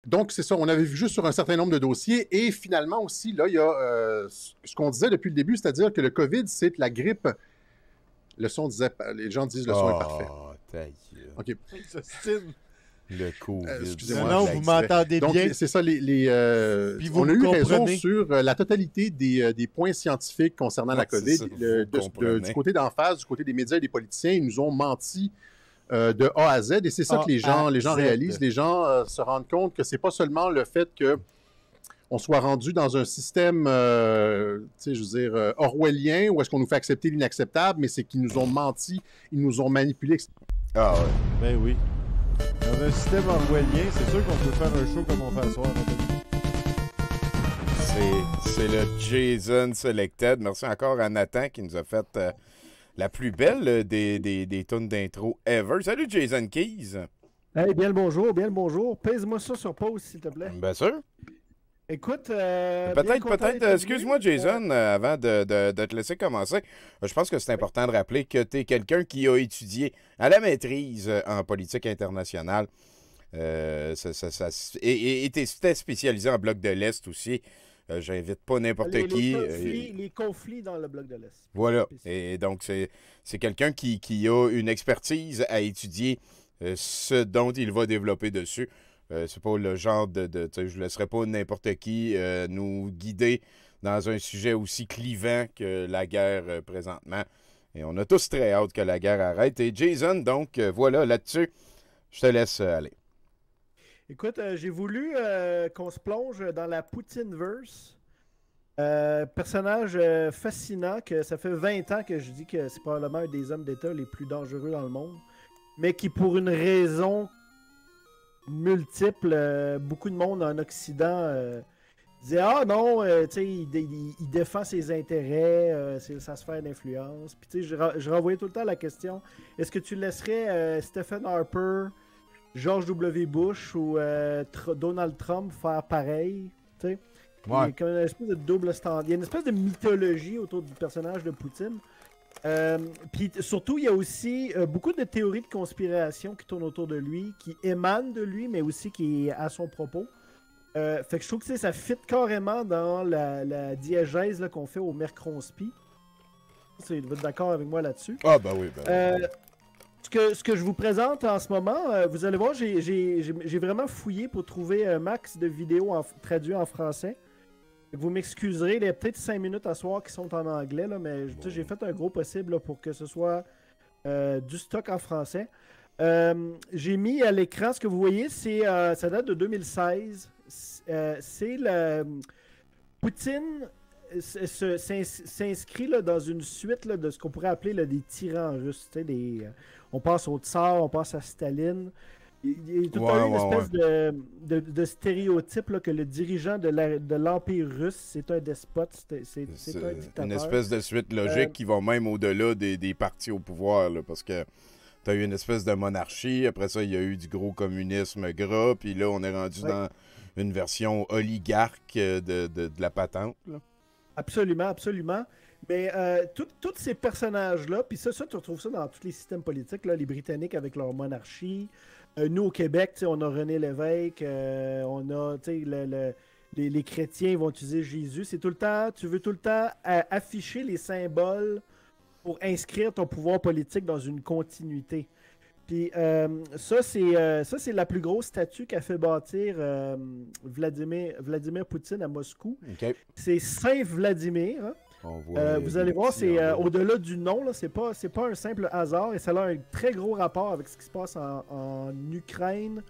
Donc, c'est ça, on avait vu juste sur un certain nombre de dossiers. Et finalement aussi, là, il y a ce qu'on disait depuis le début, c'est-à-dire que le COVID, c'est la grippe. Le son disait, les gens disent le son est parfait. Oh, ta gueule. OK. Le COVID. Excusez-moi. Non, je vous l'extrais. m'entendez Donc, bien. c'est ça, Puis vous on a me eu raison comprenez. sur la totalité des points scientifiques concernant la c'est COVID. ça, vous comprenez. Du côté d'en face, du côté des médias et des politiciens, ils nous ont menti de A à Z. Et c'est ça que les gens réalisent. Les gens se rendent compte que c'est pas seulement le fait que on soit rendu dans un système, je veux dire, orwellien, où est-ce qu'on nous fait accepter l'inacceptable, mais c'est qu'ils nous ont menti, ils nous ont manipulés. Ah ouais. Ben oui. Dans un système orwellien, c'est sûr qu'on peut faire un show comme on fait ce soir. C'est le Jason Selected. Merci encore à Nathan qui nous a fait la plus belle des tunes d'intro ever. Salut Jason Keys. Hey, bien le bonjour. Pèse-moi ça sur pause, s'il te plaît. Bien sûr. Écoute, Peut-être, excuse-moi Jason, avant de te laisser commencer, je pense que c'est important de rappeler que tu es quelqu'un qui a étudié à la maîtrise en politique internationale. Et tu es spécialisé en bloc de l'Est aussi. J'invite pas n'importe qui. Les conflits dans le bloc de l'Est. Voilà. Et donc, c'est quelqu'un qui a une expertise à étudier ce dont il va développer dessus. C'est pas le genre je laisserai pas n'importe qui nous guider dans un sujet aussi clivant que la guerre présentement. Et on a tous très hâte que la guerre arrête. Et Jason, donc, voilà, là-dessus, je te laisse aller. Écoute, j'ai voulu qu'on se plonge dans la Poutine-verse. Personnage fascinant, que ça fait 20 ans que je dis que c'est probablement un des hommes d'État les plus dangereux dans le monde, mais qui, pour une raison multiple, beaucoup de monde en Occident disait « Ah non, tu sais, il défend ses intérêts, sa sphère d'influence. » Puis tu sais, je renvoyais tout le temps la question « Est-ce que tu laisserais Stephen Harper, George W. Bush ou Donald Trump faire pareil? » Tu sais, il y a comme une espèce de double standard. Il y a une espèce de mythologie autour du personnage de Poutine. Puis surtout, il y a aussi beaucoup de théories de conspiration qui tournent autour de lui, qui émanent de lui, mais aussi qui est à son propos. Fait que je trouve que ça fit carrément dans la diégèse là, qu'on fait au Mercronspi. Vous êtes d'accord avec moi là-dessus? Ah, ben oui. Ce que je vous présente en ce moment, vous allez voir, j'ai vraiment fouillé pour trouver un max de vidéos traduites en français. Vous m'excuserez, il y a peut-être 5 minutes à soir qui sont en anglais, là, mais j'ai fait un gros possible là, pour que ce soit du stock en français. J'ai mis à l'écran, ce que vous voyez, ça date de 2016. C'est le Poutine s'inscrit dans une suite là, de ce qu'on pourrait appeler là, des tyrans russes. On passe au tsar, on passe à Staline. Il y a tout une espèce de stéréotype là, que le dirigeant de l'Empire russe, c'est un despote, c'est un dictateur. Une espèce de suite logique qui va même au-delà des partis au pouvoir, là, parce que tu as eu une espèce de monarchie, après ça, il y a eu du gros communisme gras, puis là, on est rendu dans une version oligarque de la patente. Là. Absolument, absolument. Mais tous ces personnages-là, puis ça, tu retrouves ça dans tous les systèmes politiques, là, les Britanniques avec leur monarchie. Nous, au Québec, on a René Lévesque, on a les chrétiens vont utiliser Jésus. C'est tout le temps, tu veux tout le temps afficher les symboles pour inscrire ton pouvoir politique dans une continuité. Puis ça, c'est la plus grosse statue qu'a fait bâtir Vladimir Poutine à Moscou. Okay. C'est Saint Vladimir. Hein? Vous allez voir, c'est au-delà du nom, là, c'est pas un simple hasard et ça a un très gros rapport avec ce qui se passe en Ukraine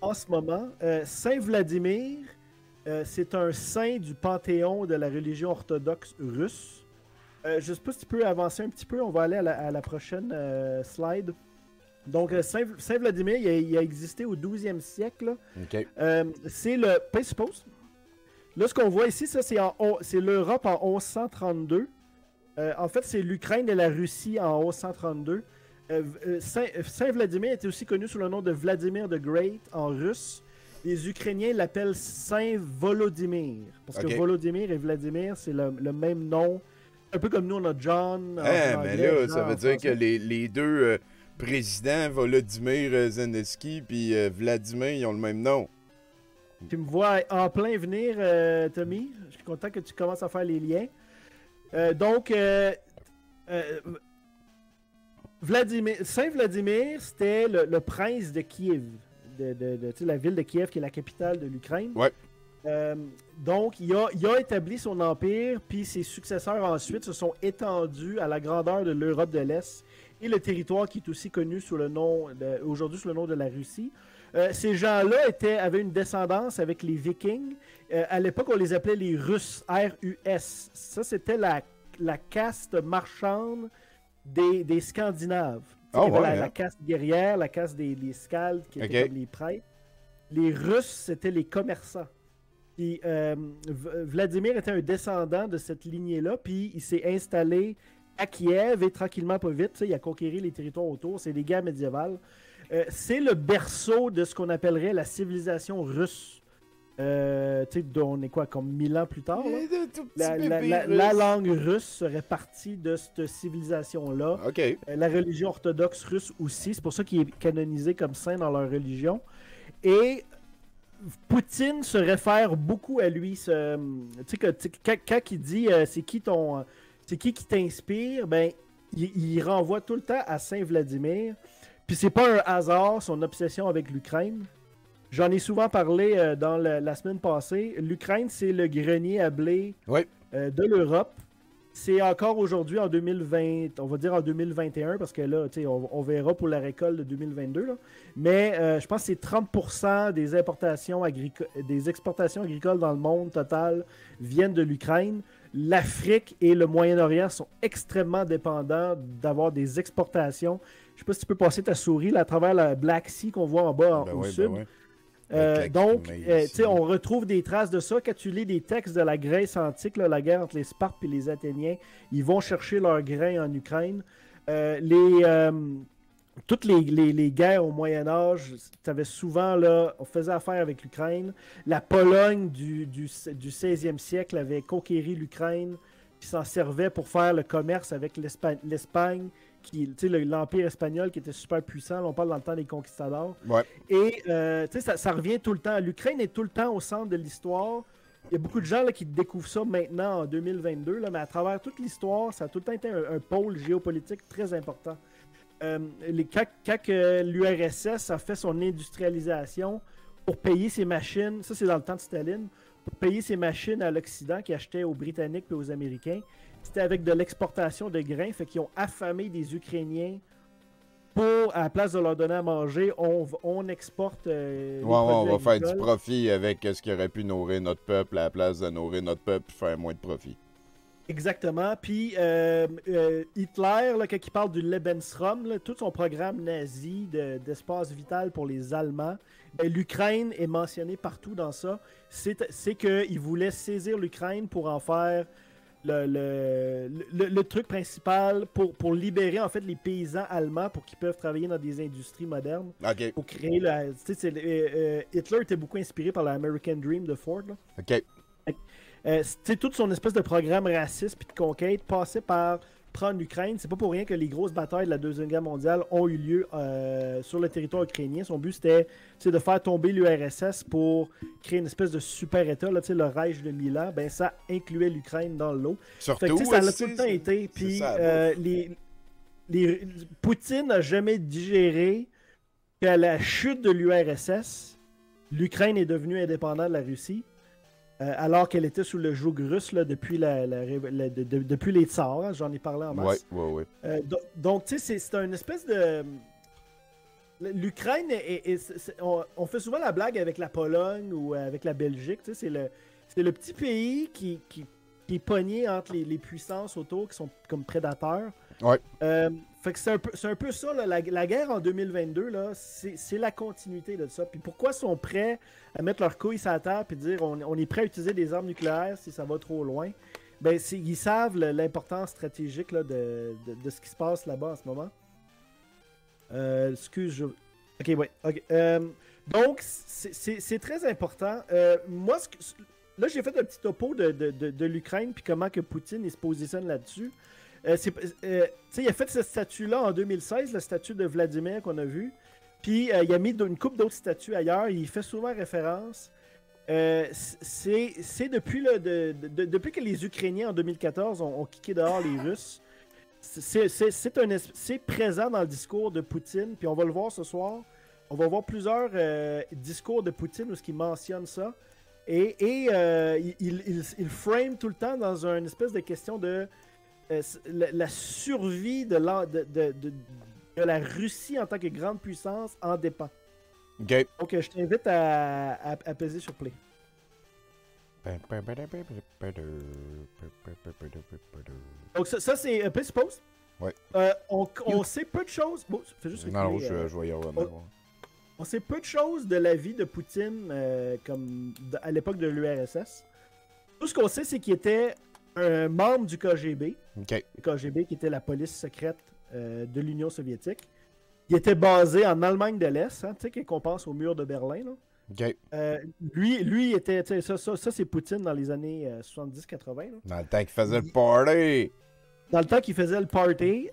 en ce moment. Saint Vladimir, c'est un saint du panthéon de la religion orthodoxe russe. Je sais pas si tu peux avancer un petit peu, on va aller à la prochaine slide. Donc, Saint Vladimir, il a existé au 12e siècle. Okay. C'est le... Là, ce qu'on voit ici, ça, c'est l'Europe en 1132. En fait, c'est l'Ukraine et la Russie en 1132. Saint Vladimir était aussi connu sous le nom de Vladimir the Great en russe. Les Ukrainiens l'appellent Saint Volodymyr. Parce que Volodymyr et Vladimir, c'est le même nom. Un peu comme nous, on a John. Mais là, ça veut dire que les deux présidents, Volodymyr Zelensky puis Vladimir, ils ont le même nom. Tu me vois en plein venir, Tommy. Je suis content que tu commences à faire les liens. Saint-Vladimir, c'était le prince de Kiev, la ville de Kiev qui est la capitale de l'Ukraine. Ouais. Donc, il a établi son empire, puis ses successeurs ensuite se sont étendus à la grandeur de l'Europe de l'Est et le territoire qui est aussi connu aujourd'hui sous le nom de la Russie. Ces gens-là avaient une descendance avec les Vikings. À l'époque, on les appelait les Russes, R-U-S. Ça, c'était la caste marchande des Scandinaves. La caste guerrière, la caste des Skalds, qui étaient comme les prêtres. Les Russes, c'était les commerçants. Puis Vladimir était un descendant de cette lignée-là, puis il s'est installé à Kiev et tranquillement, pas vite, il a conquéri les territoires autour. C'est des guerres médiévales. C'est le berceau de ce qu'on appellerait la civilisation russe. On est quoi, comme 1000 ans plus tard? La langue russe serait partie de cette civilisation-là. Okay. La religion orthodoxe russe aussi. C'est pour ça qu'il est canonisé comme saint dans leur religion. Et Poutine se réfère beaucoup à lui. Quand il dit c'est qui t'inspire, ben, il renvoie tout le temps à Saint-Vladimir. Puis c'est pas un hasard son obsession avec l'Ukraine. J'en ai souvent parlé dans la semaine passée. L'Ukraine, c'est le grenier à blé de l'Europe. C'est encore aujourd'hui en 2020, on va dire en 2021, parce que là, on verra pour la récolte de 2022. Là. Mais je pense que c'est 30% des exportations agricoles dans le monde total viennent de l'Ukraine. L'Afrique et le Moyen-Orient sont extrêmement dépendants d'avoir des exportations. Je sais pas si tu peux passer ta souris là, à travers la Black Sea qu'on voit en bas au sud. Donc, on retrouve des traces de ça. Quand tu lis des textes de la Grèce antique, là, la guerre entre les Spartes et les Athéniens, ils vont chercher leurs grains en Ukraine. Toutes les guerres au Moyen-Âge, tu avais souvent, là, on faisait affaire avec l'Ukraine. La Pologne du 16e siècle avait conquéri l'Ukraine, puis s'en servait pour faire le commerce avec l'Espagne, l'Empire espagnol qui était super puissant. Là, on parle dans le temps des conquistadors. Ouais. Et ça revient tout le temps. L'Ukraine est tout le temps au centre de l'histoire. Il y a beaucoup de gens là, qui découvrent ça maintenant en 2022, là, mais à travers toute l'histoire, ça a tout le temps été un pôle géopolitique très important. Quand l'URSS a fait son industrialisation pour payer ses machines, ça c'est dans le temps de Staline, pour payer ses machines à l'Occident qui achetait aux Britanniques et aux Américains, c'était avec de l'exportation de grains, fait qu'ils ont affamé des Ukrainiens pour, à la place de leur donner à manger, on exporte on va faire du profit avec ce qui aurait pu nourrir notre peuple à la place de nourrir notre peuple et faire moins de profit. Exactement. Puis Hitler, là, quand il parle du Lebensraum, là, tout son programme nazi d'espace vital pour les Allemands, ben, l'Ukraine est mentionnée partout dans ça. C'est qu'il voulait saisir l'Ukraine pour en faire le truc principal pour libérer en fait les paysans allemands pour qu'ils peuvent travailler dans des industries modernes. Okay. Pour créer Hitler était beaucoup inspiré par l'American Dream de Ford. Là. OK. Toute son espèce de programme raciste puis de conquête passait par prendre l'Ukraine. C'est pas pour rien que les grosses batailles de la Deuxième Guerre mondiale ont eu lieu sur le territoire ukrainien. Son but, c'était de faire tomber l'URSS pour créer une espèce de super-État, là, le Reich de Milan. Ben, ça incluait l'Ukraine dans le lot. Surtout, ça a tout le temps été. Puis, Poutine n'a jamais digéré qu'à la chute de l'URSS, l'Ukraine est devenue indépendante de la Russie. Alors qu'elle était sous le joug russe là, depuis depuis les tsars, hein, j'en ai parlé en masse. Ouais. Donc, tu sais, c'est une espèce de... L'Ukraine, on fait souvent la blague avec la Pologne ou avec la Belgique, tu sais, c'est le petit pays qui est pogné entre les puissances autour qui sont comme prédateurs. Ouais. Fait que c'est un peu ça, là, la guerre en 2022, là, c'est la continuité de ça. Puis pourquoi ils sont prêts à mettre leurs couilles sur la terre et dire on est prêt à utiliser des armes nucléaires si ça va trop loin? Ben, ils savent l'importance stratégique là, de ce qui se passe là-bas en ce moment. Ok, ouais. Okay. Donc, c'est très important. Moi, là, j'ai fait un petit topo de l'Ukraine puis comment que Poutine il se positionne là-dessus. Il a fait cette statue-là en 2016, la statue de Vladimir qu'on a vue. Puis il a mis une couple d'autres statues ailleurs. Il fait souvent référence c'est depuis, depuis que les Ukrainiens en 2014 ont kické dehors les Russes. C'est présent dans le discours de Poutine, puis on va le voir ce soir. On va voir plusieurs discours de Poutine où il mentionne ça. Et il frame tout le temps dans une espèce de question de la survie de la Russie en tant que grande puissance en dépend. OK. Donc, je t'invite à peser sur play. Donc, ça c'est Place Post. Ouais. On sait peu de choses. Bon, fais juste non, je vais y revenir. On sait peu de choses de la vie de Poutine à l'époque de l'URSS. Tout ce qu'on sait, c'est qu'il était un membre du KGB. OK. Le KGB, qui était la police secrète de l'Union soviétique. Il était basé en Allemagne de l'Est, hein, tu sais, qu'on pense au mur de Berlin. Là. OK. Lui était, tu sais, ça c'est Poutine dans les années 70-80. Dans le temps qu'il faisait le party. Dans le temps qu'il faisait le party,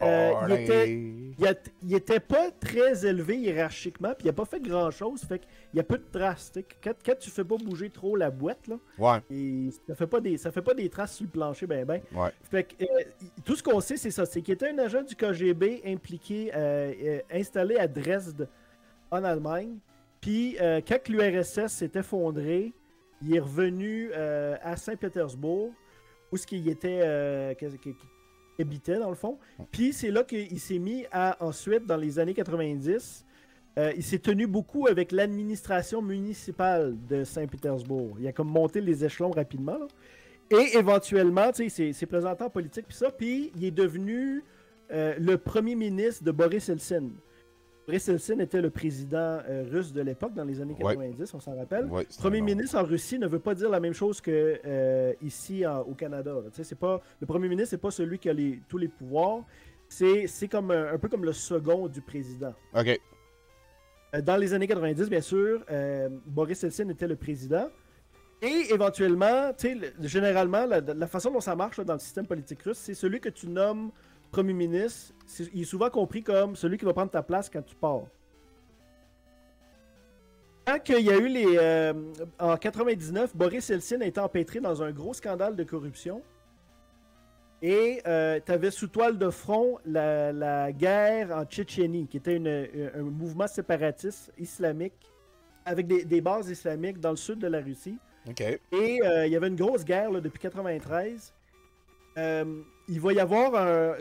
il était pas très élevé hiérarchiquement, puis il a pas fait grand-chose, fait qu'il y a peu de traces. Quand tu fais pas bouger trop la boîte, là, Ouais. et ça fait pas des traces sur le plancher, ben. Ouais. Fait que tout ce qu'on sait, c'est ça, c'est qu'il était un agent du KGB impliqué, installé à Dresde, en Allemagne. Puis quand l'URSS s'est effondré, il est revenu à Saint-Pétersbourg, où ce qu'il était, qu'il habitait dans le fond. Puis c'est là qu'il s'est mis à, ensuite, dans les années 90, il s'est tenu beaucoup avec l'administration municipale de Saint-Pétersbourg. Il a comme monté les échelons rapidement, là. Et éventuellement, tu sais, il s'est présenté en politique, puis ça, puis il est devenu le premier ministre de Boris Eltsine. Boris Eltsine était le président russe de l'époque, dans les années 90, on s'en rappelle. Ouais, Premier ministre en Russie ne veut pas dire la même chose que ici au Canada. C'est pas, le premier ministre, c'est pas celui qui a tous les pouvoirs. C'est comme un peu comme le second du président. OK. Dans les années 90, bien sûr, Boris Eltsine était le président. Et éventuellement, généralement, la façon dont ça marche là, dans le système politique russe, c'est celui que tu nommes premier ministre, il est souvent compris comme celui qui va prendre ta place quand tu pars. Quand il y a eu en 99, Boris Eltsine a été empêtré dans un gros scandale de corruption. Et tu avais sous toile de front la guerre en Tchétchénie, qui était un mouvement séparatiste islamique avec des bases islamiques dans le sud de la Russie. OK. Et il y avait une grosse guerre là, depuis 93. Il va y avoir là,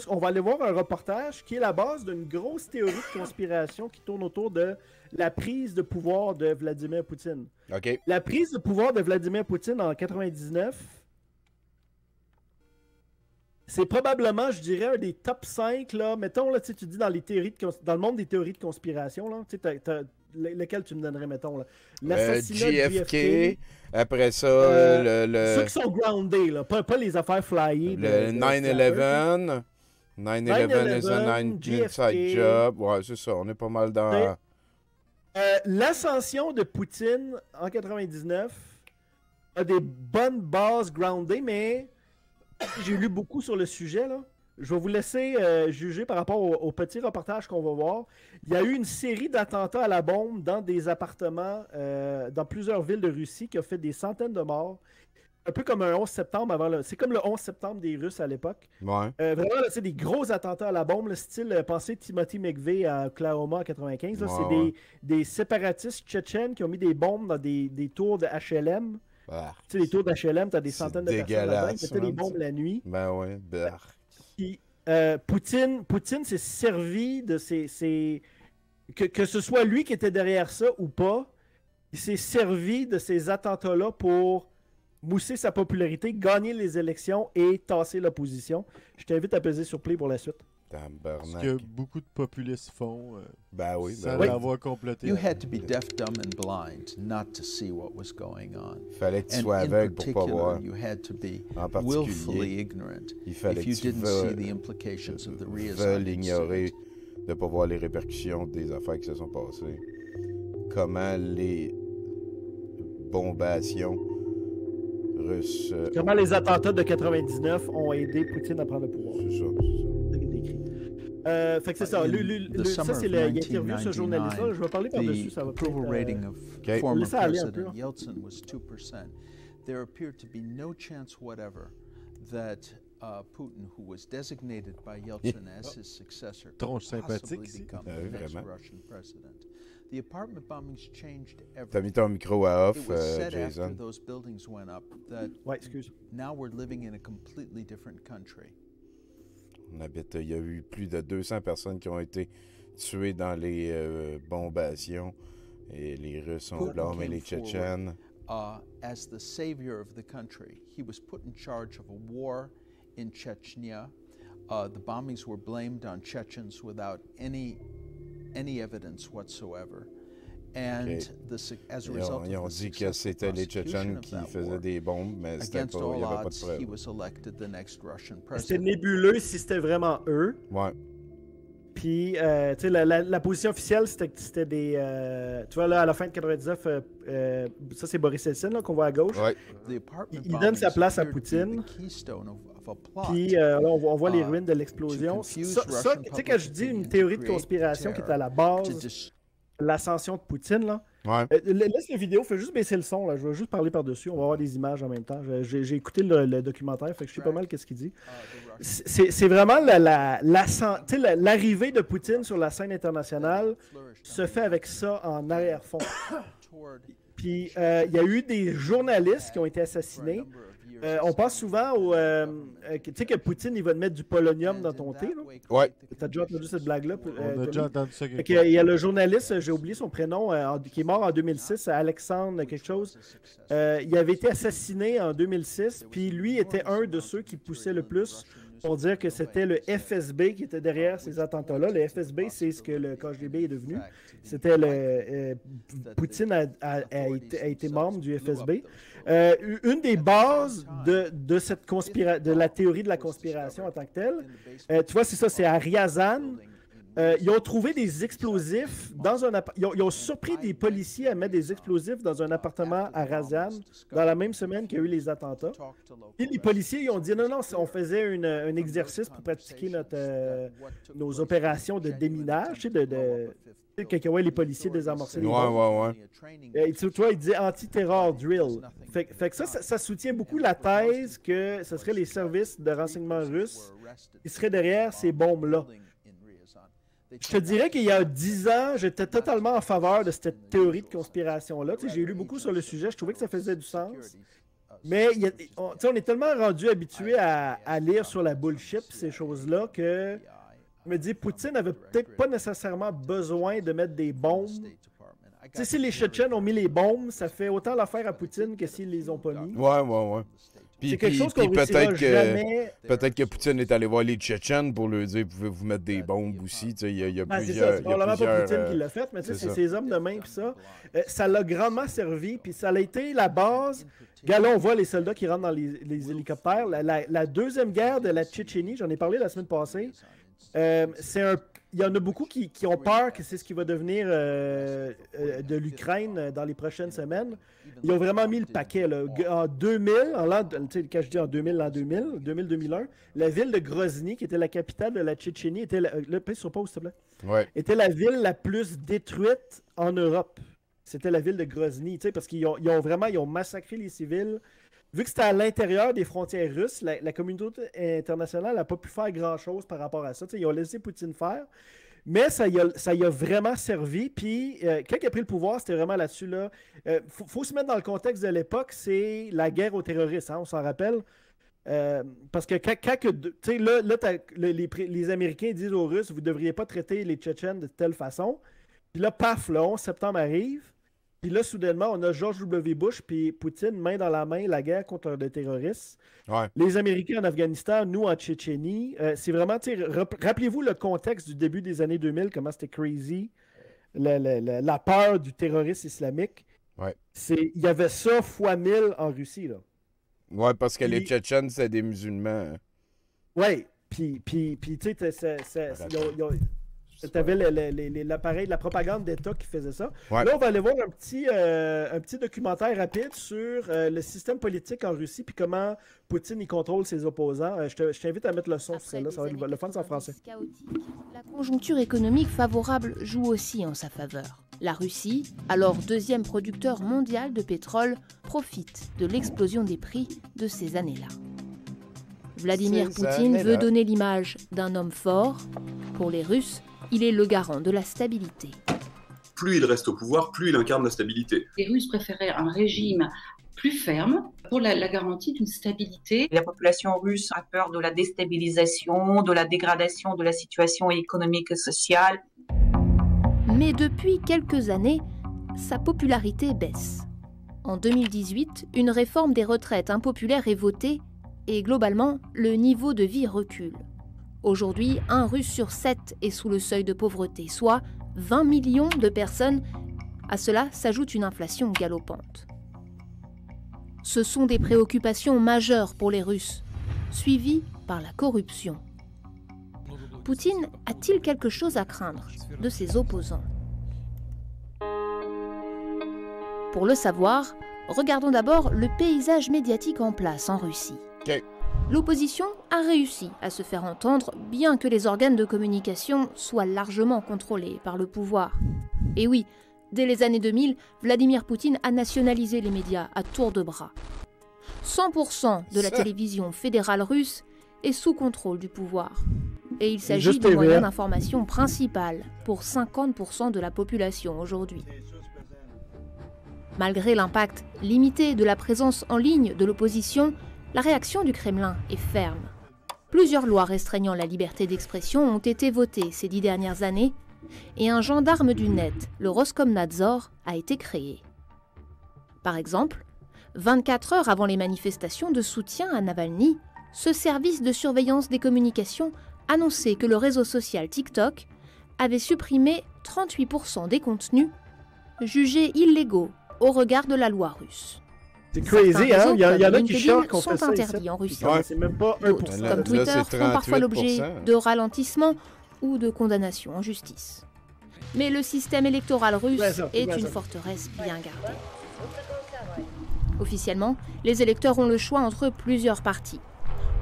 on va aller voir un reportage qui est la base d'une grosse théorie de conspiration qui tourne autour de la prise de pouvoir de Vladimir Poutine. OK. La prise de pouvoir de Vladimir Poutine en 99, c'est probablement, je dirais, un des top 5, là. Mettons, là, tu dis dans le monde des théories de conspiration, là, lequel tu me donnerais, mettons, là? L'assassinat de JFK. Après ça, ceux qui sont groundés, là, pas les affaires flyées. Le 9/11. 9/11 is an inside job. Ouais, c'est ça, on est pas mal dans... L'ascension de Poutine en 99 a des bonnes bases groundées, mais j'ai lu beaucoup sur le sujet, là. Je vais vous laisser juger par rapport au petit reportage qu'on va voir. Il y a eu une série d'attentats à la bombe dans des appartements dans plusieurs villes de Russie qui a fait des centaines de morts. Un peu comme un 11 septembre c'est comme le 11 septembre des Russes à l'époque. Ouais. Vraiment, là, c'est des gros attentats à la bombe, le style, pensez Timothy McVeigh à Oklahoma en 95. Là, c'est des séparatistes tchétchènes qui ont mis des bombes dans des tours de HLM. Bah, Tu sais, les tours d'HLM, t'as des centaines de personnes là-dedans. Ils mettaient des bombes la nuit. Ben ouais, bah. Puis, Poutine s'est servi de que ce soit lui qui était derrière ça ou pas, il s'est servi de ces attentats-là pour mousser sa popularité, gagner les élections et tasser l'opposition. Je t'invite à peser sur play pour la suite. Ce que beaucoup de populistes font, ben oui, sans oui. l'avoir complété. You had to be deaf, dumb, and blind not to see what was going on. Fallait que tu sois And in aveugle pour pas voir. particular, you had to be En particulier, willfully ignorant il fallait if you que tu didn't see the implications of the veuilles reassignment. ignorer de ne pas voir les répercussions des affaires qui se sont passées. Comment les bombations russes... Comment les attentats de 99 ont aidé Poutine à prendre le pouvoir. C'est ça. C'est décrit. Fait que c'est ça. the Ça, summer c'est of il interview ce journaliste-là. Je vais parler par-dessus. the Ça va approval rating of Okay. former Laissez aller un President peu. Yeltsin was 2%. There appeared to be no chance whatever that Putin, who was designated by Yeltsin as his successor, could Tronche sympathique possibly ici. become Ah oui, the next vraiment. Russian president. The apartment bombings changed T'as mis everything. ton micro à It off, was said after Jason. those buildings went up that Ouais, excuse. now we're living in a completely different country. Il y a eu plus de 200 personnes qui ont été tuées dans les bombations. Et les Russes ont blâmé les Tchétchènes. As the savior of the country, he was put in charge of a war in Chechnya. The bombings were blamed on Chechens without any evidence whatsoever. And Okay. as a result Ils ont of the dit que successful c'était les prosecution Tchétchènes of qui that faisaient war, des bombes, mais il against n'y all avait pas de odds, he preuve. was elected the next Russian C'était president. nébuleux si c'était vraiment eux. Ouais. Puis, tu sais, la position officielle, c'était que c'était des. Tu vois, là, à la fin de 99, ça, c'est Boris Yeltsin, là, qu'on voit à gauche. Ouais. The apartment Il donne sa bombings place à appeared to be Poutine. the keystone of a plot. Puis, là, on voit les Uh, ruines de l'explosion. to confuse Ça, Russian tu sais, quand je dis public une opinion, théorie de to create conspiration qui est à terror, la to base dis- de l'ascension de Poutine, là. Ouais. Laisse la vidéo, fais juste baisser le son, là. Je vais juste parler par-dessus. On va avoir des images en même temps. J'ai écouté le documentaire, fait que je sais pas mal qu'est-ce qu'il dit. the Russian C'est vraiment l'arrivée de Poutine sur la scène internationale se fait avec ça en arrière-fond. toward Puis il y a eu des journalistes qui ont été assassinés. On pense souvent au. Tu sais que Poutine, il va te mettre du polonium dans ton thé. Ouais. T'as déjà entendu cette blague-là? On a déjà entendu ça Fait quelque qu'il il y a le journaliste, j'ai oublié son prénom, qui est mort en 2006, Alexandre quelque chose. Il avait été assassiné en 2006, puis lui était un de ceux qui poussait le plus pour dire que c'était le FSB qui était derrière ces attentats-là. Le FSB, c'est ce que le KGB est devenu. C'était le... Poutine a été membre du FSB. Une des bases de cette de la théorie de la conspiration en tant que telle, tu vois, c'est ça, c'est à Ryazan. Ils ont trouvé des explosifs dans un ils ont surpris des policiers à mettre des explosifs dans un appartement à Ryazan dans la même semaine qu'il y a eu les attentats. Et les policiers ils ont dit non, on faisait un exercice pour pratiquer nos opérations de déminage, tu sais, quelqu'un, ouais, les policiers désamorcer les bombes. Tu vois, il disait anti-terror drill. Fait que ça soutient beaucoup la thèse que ce serait les services de renseignement russes qui seraient derrière ces bombes-là. Je te dirais qu'il y a 10 ans, j'étais totalement en faveur de cette théorie de conspiration-là. Tu sais, j'ai lu beaucoup sur le sujet, je trouvais que ça faisait du sens. Mais on est tellement rendu habitué à lire sur la bullshit ces choses-là que je me dis, Poutine n'avait peut-être pas nécessairement besoin de mettre des bombes. Tu sais, si les Tchétchènes ont mis les bombes, ça fait autant l'affaire à Poutine que s'ils les ont pas mis. Ouais. C'est quelque chose qu'on réussira jamais. Peut-être que Poutine est allé voir les Tchétchènes pour leur dire, pouvez-vous mettre des bombes aussi. Il y a Ben, c'est plusieurs. ça, c'est probablement pas Poutine qui plusieurs, l'a fait, mais tu sais, c'est c'est ça. ses hommes de main pis ça. Ça l'a grandement servi, puis ça a été la base. Regarde, là, on voit les soldats qui rentrent dans les hélicoptères. La deuxième guerre de la Tchétchénie, j'en ai parlé la semaine passée. Il y en a beaucoup qui ont peur que c'est ce qui va devenir de l'Ukraine dans les prochaines semaines. Ils ont vraiment mis le paquet. Là. En 2000, quand je dis en 2000, l'an 2000, 2000-2001, la ville de Grozny, qui était la capitale de la Tchétchénie, était pèse sur pause, s'il te plaît. Ouais. Était la ville la plus détruite en Europe. C'était la ville de Grozny, parce qu'ils ont massacré les civils. Vu que c'était à l'intérieur des frontières russes, la communauté internationale n'a pas pu faire grand-chose par rapport à ça. Ils ont laissé Poutine faire. Mais ça y a vraiment servi. Puis, quand il a pris le pouvoir, c'était vraiment là-dessus. Là. Faut se mettre dans le contexte de l'époque, c'est la guerre aux terroristes, on s'en rappelle. Parce que les Américains disent aux Russes, vous ne devriez pas traiter les Tchétchènes de telle façon. Puis là, paf, le 11 septembre arrive. Puis là, soudainement, on a George W. Bush puis Poutine, main dans la main, la guerre contre les terroristes. Ouais. Les Américains en Afghanistan, nous en Tchétchénie. C'est vraiment, rappelez-vous le contexte du début des années 2000, comment c'était crazy, la peur du terrorisme islamique. Ouais. Il y avait ça fois 1000 en Russie, là. Ouais, parce que les Puis- Tchétchènes, c'est des musulmans. Ouais, puis tu sais, Tu avais l'appareil, la propagande d'État qui faisait ça. Ouais. Là, on va aller voir un petit documentaire rapide sur le système politique en Russie puis comment Poutine y contrôle ses opposants. Je t'invite à mettre le son sur celle-là, ça va être le fun, c'est en français. La conjoncture économique favorable joue aussi en sa faveur. La Russie, alors deuxième producteur mondial de pétrole, profite de l'explosion des prix de ces années-là. Vladimir Poutine veut donner l'image d'un homme fort. Pour les Russes, il est le garant de la stabilité. Plus il reste au pouvoir, plus il incarne la stabilité. Les Russes préféraient un régime plus ferme pour la garantie d'une stabilité. La population russe a peur de la déstabilisation, de la dégradation de la situation économique et sociale. Mais depuis quelques années, sa popularité baisse. En 2018, une réforme des retraites impopulaire est votée et globalement, le niveau de vie recule. Aujourd'hui, un Russe sur 7 est sous le seuil de pauvreté, soit 20 millions de personnes. À cela s'ajoute une inflation galopante. Ce sont des préoccupations majeures pour les Russes, suivies par la corruption. Poutine a-t-il quelque chose à craindre de ses opposants? Pour le savoir, regardons d'abord le paysage médiatique en place en Russie. Okay. L'opposition a réussi à se faire entendre, bien que les organes de communication soient largement contrôlés par le pouvoir. Et oui, dès les années 2000, Vladimir Poutine a nationalisé les médias à tour de bras. 100% de la télévision fédérale russe est sous contrôle du pouvoir. Et il s'agit du moyen d'information principal pour 50% de la population aujourd'hui. Malgré l'impact limité de la présence en ligne de l'opposition, la réaction du Kremlin est ferme. Plusieurs lois restreignant la liberté d'expression ont été votées ces 10 dernières années et un gendarme du net, le Roskomnadzor, a été créé. Par exemple, 24 heures avant les manifestations de soutien à Navalny, ce service de surveillance des communications annonçait que le réseau social TikTok avait supprimé 38% des contenus jugés illégaux au regard de la loi russe. C'est crazy, hein? Il y en a qui chialent qu'on fait sont ça interdits en Russie. Ouais. C'est même pas 1%. Comme Twitter, font parfois l'objet de ralentissements ou de condamnations en justice. Mais le système électoral russe est une forteresse bien gardée. Officiellement, les électeurs ont le choix entre plusieurs partis.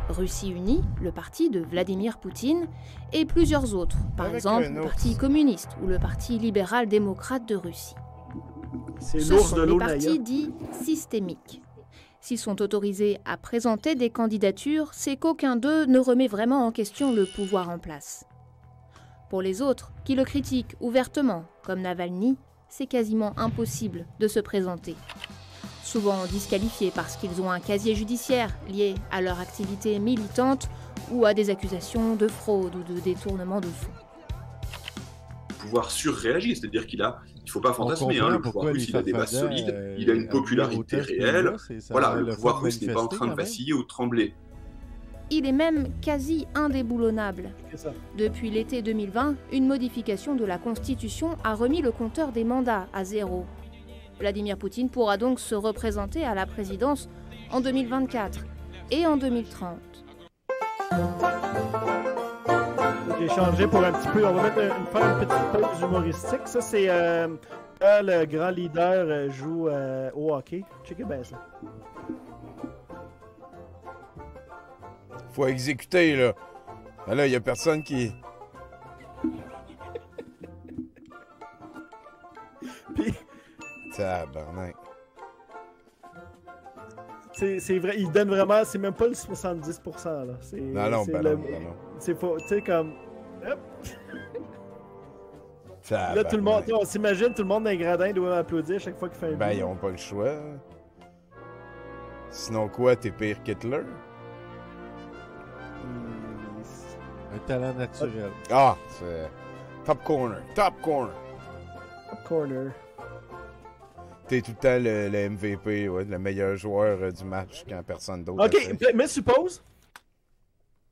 Russie Unie, le parti de Vladimir Poutine, et plusieurs autres, par exemple le Parti communiste ou le Parti libéral-démocrate de Russie. Ce sont des partis dits systémiques. S'ils sont autorisés à présenter des candidatures, c'est qu'aucun d'eux ne remet vraiment en question le pouvoir en place. Pour les autres, qui le critiquent ouvertement, comme Navalny, c'est quasiment impossible de se présenter. Souvent disqualifiés parce qu'ils ont un casier judiciaire lié à leur activité militante ou à des accusations de fraude ou de détournement de fonds. Le pouvoir surréagit, c'est-à-dire qu'il ne faut pas fantasmer, le pouvoir russe, il a des bases solides, il a une popularité réelle. Voilà, le pouvoir russe n'est pas en train de vaciller ou de trembler. Il est même quasi indéboulonnable. Depuis l'été 2020, une modification de la Constitution a remis le compteur des mandats à 0. Vladimir Poutine pourra donc se représenter à la présidence en 2024 et en 2030. J'ai changé pour un petit peu. On va faire une petite pause humoristique. Ça, c'est le grand leader joue au hockey. Checkez bien ça. Faut exécuter, là. Ben là, il n'y a personne qui... Puis... Tabarnak. C'est vrai, il donne vraiment... C'est même pas le 70%, là. Non. C'est faux. Tu sais, comme... Hop. Là, tout le monde... On s'imagine, tout le monde dans les gradins doit applaudir chaque fois qu'il fait un Ben, ils n'ont pas le choix. Sinon quoi, t'es pire qu'Hitler? Un talent naturel. Ah, c'est... Top corner. Top corner. T'es tout le temps le MVP, ouais, le meilleur joueur du match quand personne d'autre. Ok, mais suppose.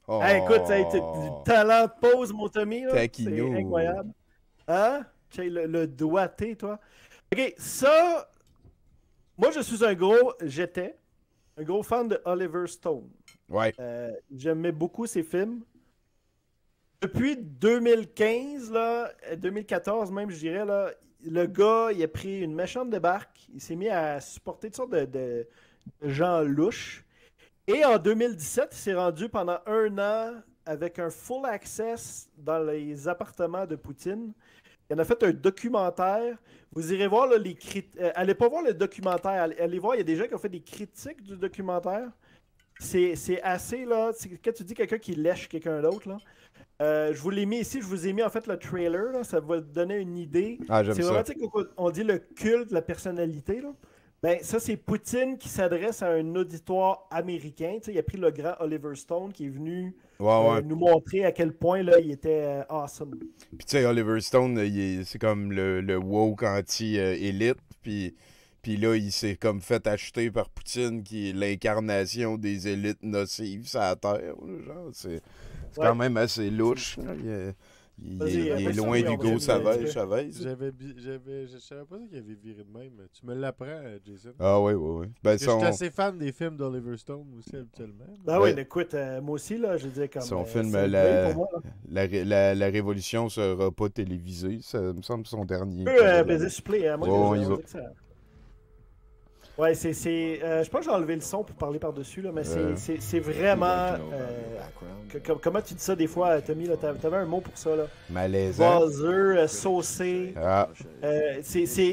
Oh. Hey, écoute, ça a été du talent de pause, mon Tommy. C'est incroyable. Hein? Le doigté, toi. Ok, ça. Moi, j'étais un gros fan de Oliver Stone. Ouais. J'aimais beaucoup ses films. Depuis 2015, là, 2014 même, je dirais, là, le gars, il a pris une méchante débarque. Il s'est mis à supporter toutes sortes de gens louches. Et en 2017, il s'est rendu pendant 1 an avec un full access dans les appartements de Poutine. Il en a fait un documentaire. Vous irez voir là, allez pas voir le documentaire. Allez voir, il y a des gens qui ont fait des critiques du documentaire. C'est assez, là... Quand tu dis quelqu'un qui lèche quelqu'un d'autre, là... je vous l'ai mis ici, je vous ai mis en fait le trailer, là, ça va donner une idée. Ah, j'aime ça. C'est vraiment, on dit le culte de la personnalité, là. Ben, ça, c'est Poutine qui s'adresse à un auditoire américain. Il a pris le grand Oliver Stone qui est venu nous montrer à quel point là, il était awesome. Puis tu sais, Oliver Stone, c'est comme le woke anti-élite. Puis là, il s'est comme fait acheter par Poutine, qui est l'incarnation des élites nocives sur la Terre. Genre, c'est quand même assez louche. Là. Il est loin d'Hugo Chavez. Je savais pas qu'il avait viré de même. Tu me l'apprends, Jason. Ah oui. Ben, je suis assez fan des films d'Oliver Stone aussi, habituellement. Ah oui, écoute, moi aussi, là, je disais comme... Son film, la Révolution sera pas télévisée. Ça me semble son dernier. Baiser supplé, hein, moi, je dis que ça... Ouais, je pense que j'ai enlevé le son pour parler par-dessus, là, mais c'est vraiment... comment tu dis ça des fois, Tommy? T'avais un mot pour ça, là. Malaisant. Vaseux, saucé.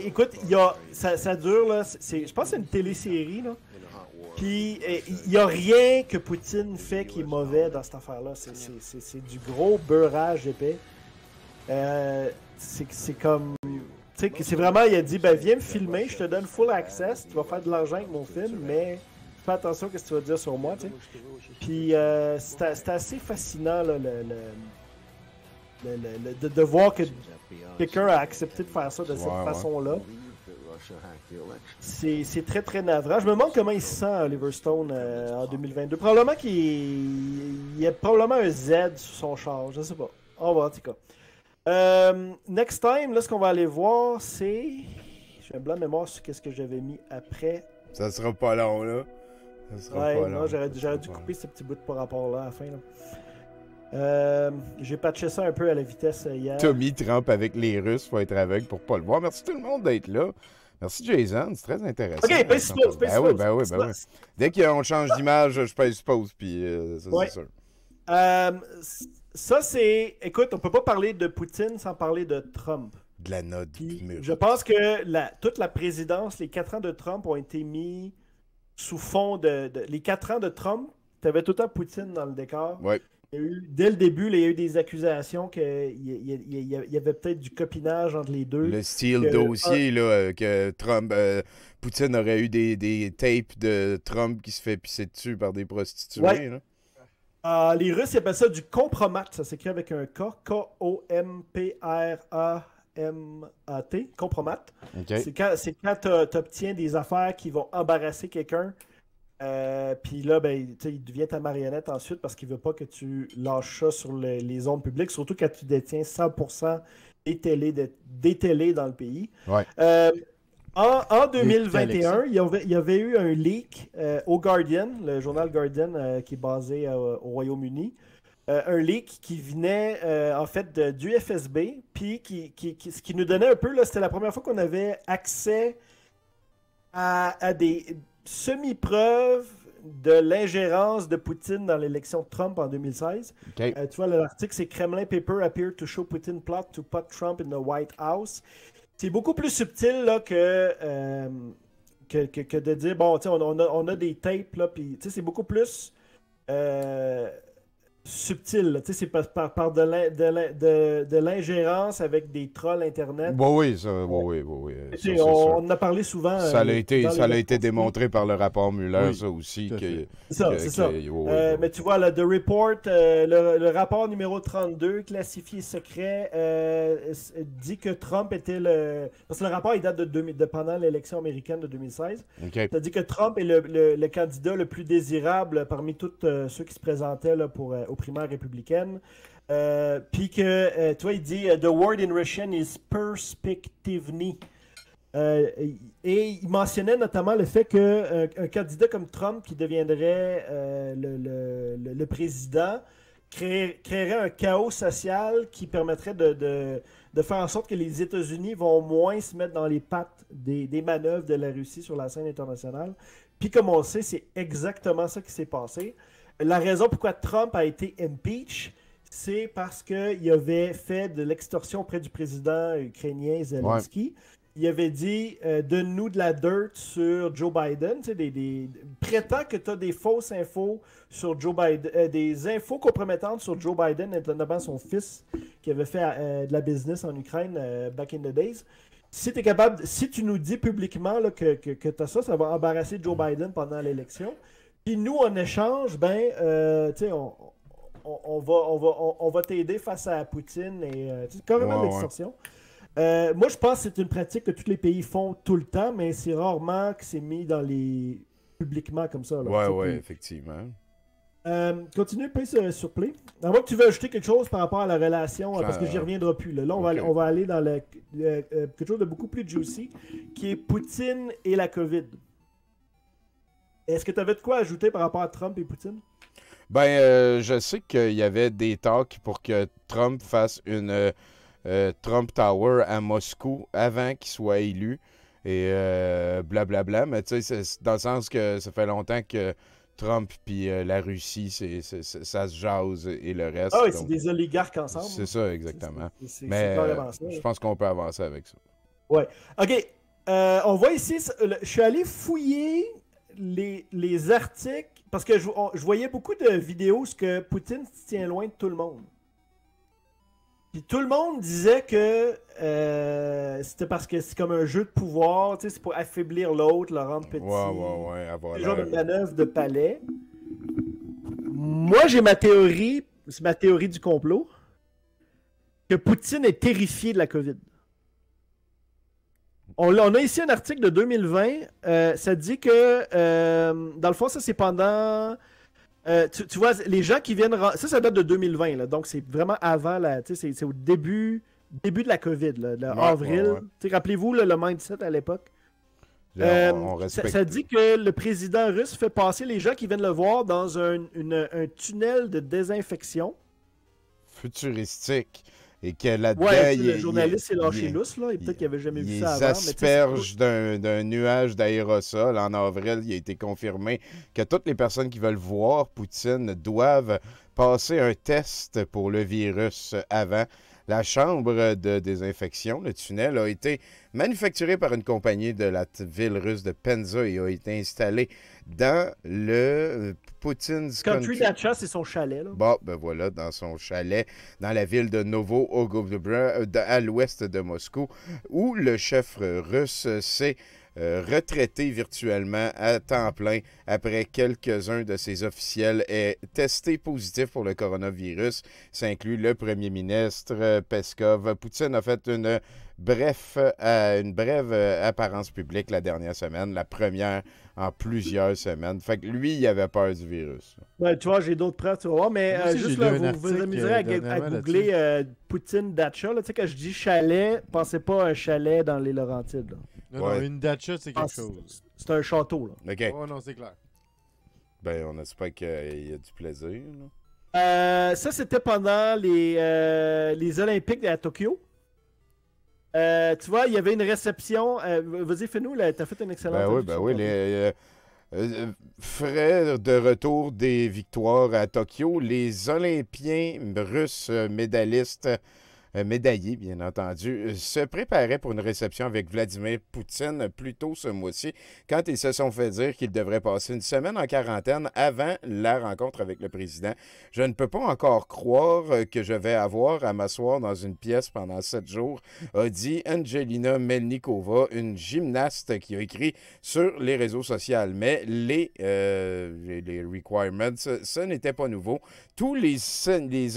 Écoute, ça dure, là. Je pense que c'est une télésérie, là. Puis, il n'y a rien que Poutine fait qui est mauvais dans cette affaire-là. C'est du gros beurrage épais. C'est comme... Tu sais, c'est vraiment, il a dit, ben viens me filmer, je te donne full access, tu vas faire de l'argent avec mon film, mais fais attention à ce que tu vas dire sur moi, tu sais. Puis c'était assez fascinant, là, de voir que quelqu'un a accepté de faire ça de cette façon-là. C'est très, très navrant. Je me demande comment il se sent, Oliver Stone, en 2022. Probablement qu'il y a probablement un Z sur son char, je sais pas. On va, en tout cas. Next time, là, ce qu'on va aller voir, c'est... J'ai un blanc de mémoire sur ce que j'avais mis après. Ça sera pas long, là. Ça sera pas long. J'aurais dû couper ce petit bout de rapport-là à la fin, là. J'ai patché ça un peu à la vitesse hier. Tommy Trump avec les Russes, faut être aveugle pour pas le voir. Merci tout le monde d'être là. Merci Jason, c'est très intéressant. Ok, pèse pause. Ben oui. Dès qu'on change d'image, je pèse pause, puis ça c'est sûr. Ça, c'est... Écoute, on peut pas parler de Poutine sans parler de Trump. De la note. Je pense que toute la présidence, les 4 ans de Trump ont été mis sous fond de... Les 4 ans de Trump, t'avais tout le temps Poutine dans le décor. Ouais. Dès le début, il y a eu des accusations qu'il y avait peut-être du copinage entre les deux. Le style dossier, là, que Trump... Poutine aurait eu des tapes de Trump qui se fait pisser dessus par des prostituées, là. Les Russes ils appellent ça du compromat. Ça s'écrit avec un K. K-O-M-P-R-A-M-A-T. Compromat. Okay. C'est quand tu obtiens des affaires qui vont embarrasser quelqu'un. Puis là, ben, il devient ta marionnette ensuite parce qu'il veut pas que tu lâches ça sur les ondes publiques. Surtout quand tu détiens 100% des télés dans le pays. Ouais. En 2021, il y avait eu un leak au Guardian, le journal Guardian qui est basé au Royaume-Uni. Un leak qui venait en fait du FSB, puis ce qui nous donnait un peu, là, c'était la première fois qu'on avait accès à des semi-preuves de l'ingérence de Poutine dans l'élection de Trump en 2016. Okay. Tu vois, l'article, c'est Kremlin Paper appear to show Putin plot to put Trump in the White House. C'est beaucoup plus subtil là, que de dire, bon, on a des tapes, là, puis c'est beaucoup plus subtil. C'est par de l'ingérence avec des trolls Internet. Oui. On en a parlé souvent. Ça a été démontré par le rapport Mueller, ça aussi. C'est ça. Mais tu vois, The Report, le rapport numéro 32, classifié secret, dit que Trump était le... Parce que le rapport, il date de pendant l'élection américaine de 2016. Okay. Ça dit que Trump est le candidat le plus désirable parmi tous ceux qui se présentaient là, aux primaires républicaines. Puis que, tu vois, il dit « The word in Russian is perspectivny ». Et il mentionnait notamment le fait qu'un candidat comme Trump qui deviendrait le président, créerait un chaos social qui permettrait de faire en sorte que les États-Unis vont moins se mettre dans les pattes des manœuvres de la Russie sur la scène internationale. Puis comme on le sait, c'est exactement ça qui s'est passé. La raison pourquoi Trump a été impeach, c'est parce qu'il avait fait de l'extorsion auprès du président ukrainien Zelensky. Ouais. Il avait dit donne-nous de la dirt sur Joe Biden. Tu sais, prétend que tu as des fausses infos sur Joe Biden, des infos compromettantes sur Joe Biden, notamment son fils qui avait fait de la business en Ukraine back in the days. Si tu es capable, si tu nous dis publiquement là, que tu as ça, ça va embarrasser Joe Biden pendant l'élection. Puis nous, en échange, tu sais, on va t'aider face à Poutine et c'est carrément de l'extorsion. Moi, je pense que c'est une pratique que tous les pays font tout le temps, mais c'est rarement que c'est mis dans les publiquement comme ça. Là, ouais, effectivement. Continue, paye sur Play. À moins que tu veux ajouter quelque chose par rapport à la relation, parce que j'y reviendrai plus. Là, on va aller dans quelque chose de beaucoup plus juicy, qui est Poutine et la COVID. Est-ce que tu avais de quoi ajouter par rapport à Trump et Poutine? Ben, je sais qu'il y avait des talks pour que Trump fasse une Trump Tower à Moscou avant qu'il soit élu et blablabla. Mais tu sais, c'est dans le sens que ça fait longtemps que Trump puis la Russie, ça se jase et le reste. Ah oui, c'est des oligarques ensemble. C'est ça, exactement. Mais je pense qu'on peut avancer avec ça. Ouais. OK. On voit ici, je suis allé fouiller les articles parce que je voyais beaucoup de vidéos où que Poutine se tient loin de tout le monde. Puis tout le monde disait que c'était parce que c'est comme un jeu de pouvoir, tu sais, c'est pour affaiblir l'autre, le rendre petit. Ouais, avoir genre de manœuvre de palais. Moi, j'ai ma théorie, c'est ma théorie du complot, que Poutine est terrifié de la COVID. On a ici un article de 2020, ça dit que, dans le fond, ça c'est pendant... tu vois, les gens qui viennent... Ça date de 2020, là, donc c'est vraiment avant, c'est au début de la COVID, là, avril. Ouais. Rappelez-vous le mindset à l'époque. Ça dit que le président russe fait passer les gens qui viennent le voir dans un tunnel de désinfection. Futuristique. Et que là-dedans, le journaliste s'est lâché lousse, là, et peut-être qu'il n'avait jamais vu ça avant. Il s'asperge d'un nuage d'aérosol. En avril, il a été confirmé que toutes les personnes qui veulent voir Poutine doivent passer un test pour le virus avant. La chambre de désinfection, le tunnel, a été manufacturé par une compagnie de la ville russe de Penza et a été installé dans le Poutine's Country Dacha, c'est son chalet. Là. Bon, ben voilà, dans son chalet, dans la ville de Novo-Ogobra, à l'ouest de Moscou, où le chef russe s'est retraité virtuellement à temps plein après quelques-uns de ses officiels aient testé positif pour le coronavirus. Ça inclut le premier ministre Peskov. Poutine a fait une brève apparence publique la dernière semaine, la première en plusieurs semaines. Fait que lui, il avait peur du virus. Ouais, tu vois, j'ai d'autres preuves, tu vas voir, mais juste là, vous vous amuserez à googler Poutine Dacha. Tu sais, quand je dis chalet, pensez pas à un chalet dans les Laurentides. Là. Non, une dacha, c'est quelque chose. C'est un château, là. OK. Oh non, c'est clair. Ben, on espère qu'il y a du plaisir, là. Ça, c'était pendant les Olympiques à Tokyo. Tu vois, il y avait une réception. Vas-y, fais-nous, t'as fait une excellente Ben oui, les frais de retour des victoires à Tokyo. Les Olympiens russes médaillistes médaillés, bien entendu, se préparaient pour une réception avec Vladimir Poutine plus tôt ce mois-ci, quand ils se sont fait dire qu'ils devraient passer une semaine en quarantaine avant la rencontre avec le président. Je ne peux pas encore croire que je vais avoir à m'asseoir dans une pièce pendant 7 jours, a dit Angelina Melnikova, une gymnaste qui a écrit sur les réseaux sociaux. Mais les requirements, ça n'était pas nouveau. Tous les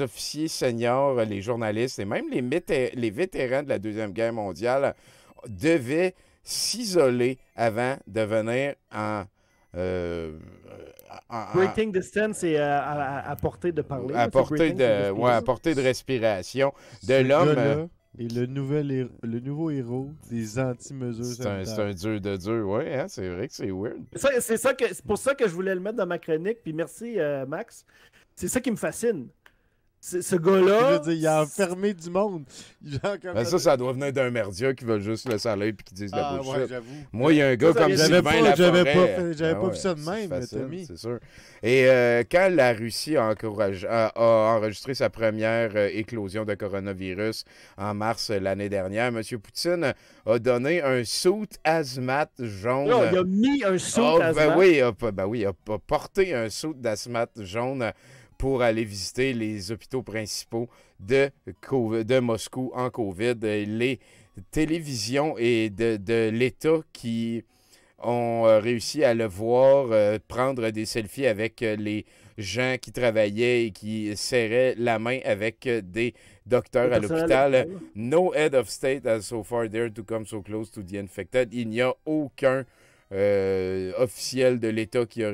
officiers seniors, les journalistes et même les vétérans de la Deuxième Guerre mondiale devaient s'isoler avant de venir en Breathing distance, c'est à portée de parler. À portée de respiration de l'homme. Et le nouveau héros des anti-mesures sanitaires. C'est un dur de dur, oui, hein? C'est vrai que c'est weird. C'est pour ça que je voulais le mettre dans ma chronique, puis merci Max. C'est ça qui me fascine. ce gars-là... Je veux dire, il a enfermé du monde. Genre, ben ça doit venir d'un merdia qui veut juste laisser aller et qui disent la bullshit. Ouais, j'avoue. Moi, il y a un gars comme Sylvain Laforêt. J'avais pas vu ça de même, Tommy. C'est sûr. Et quand la Russie a enregistré sa première éclosion de coronavirus en mars l'année dernière, M. Poutine a donné un suit hazmat jaune. Non, il a mis un suit hazmat. Il a porté un suit d'azmat jaune pour aller visiter les hôpitaux principaux de Moscou en COVID. Les télévisions et de l'État qui ont réussi à le voir prendre des selfies avec les gens qui travaillaient et qui serraient la main avec des docteurs à l'hôpital. No head of state has so far dared to come so close to the infected. Il n'y a aucun officiel de l'État qui a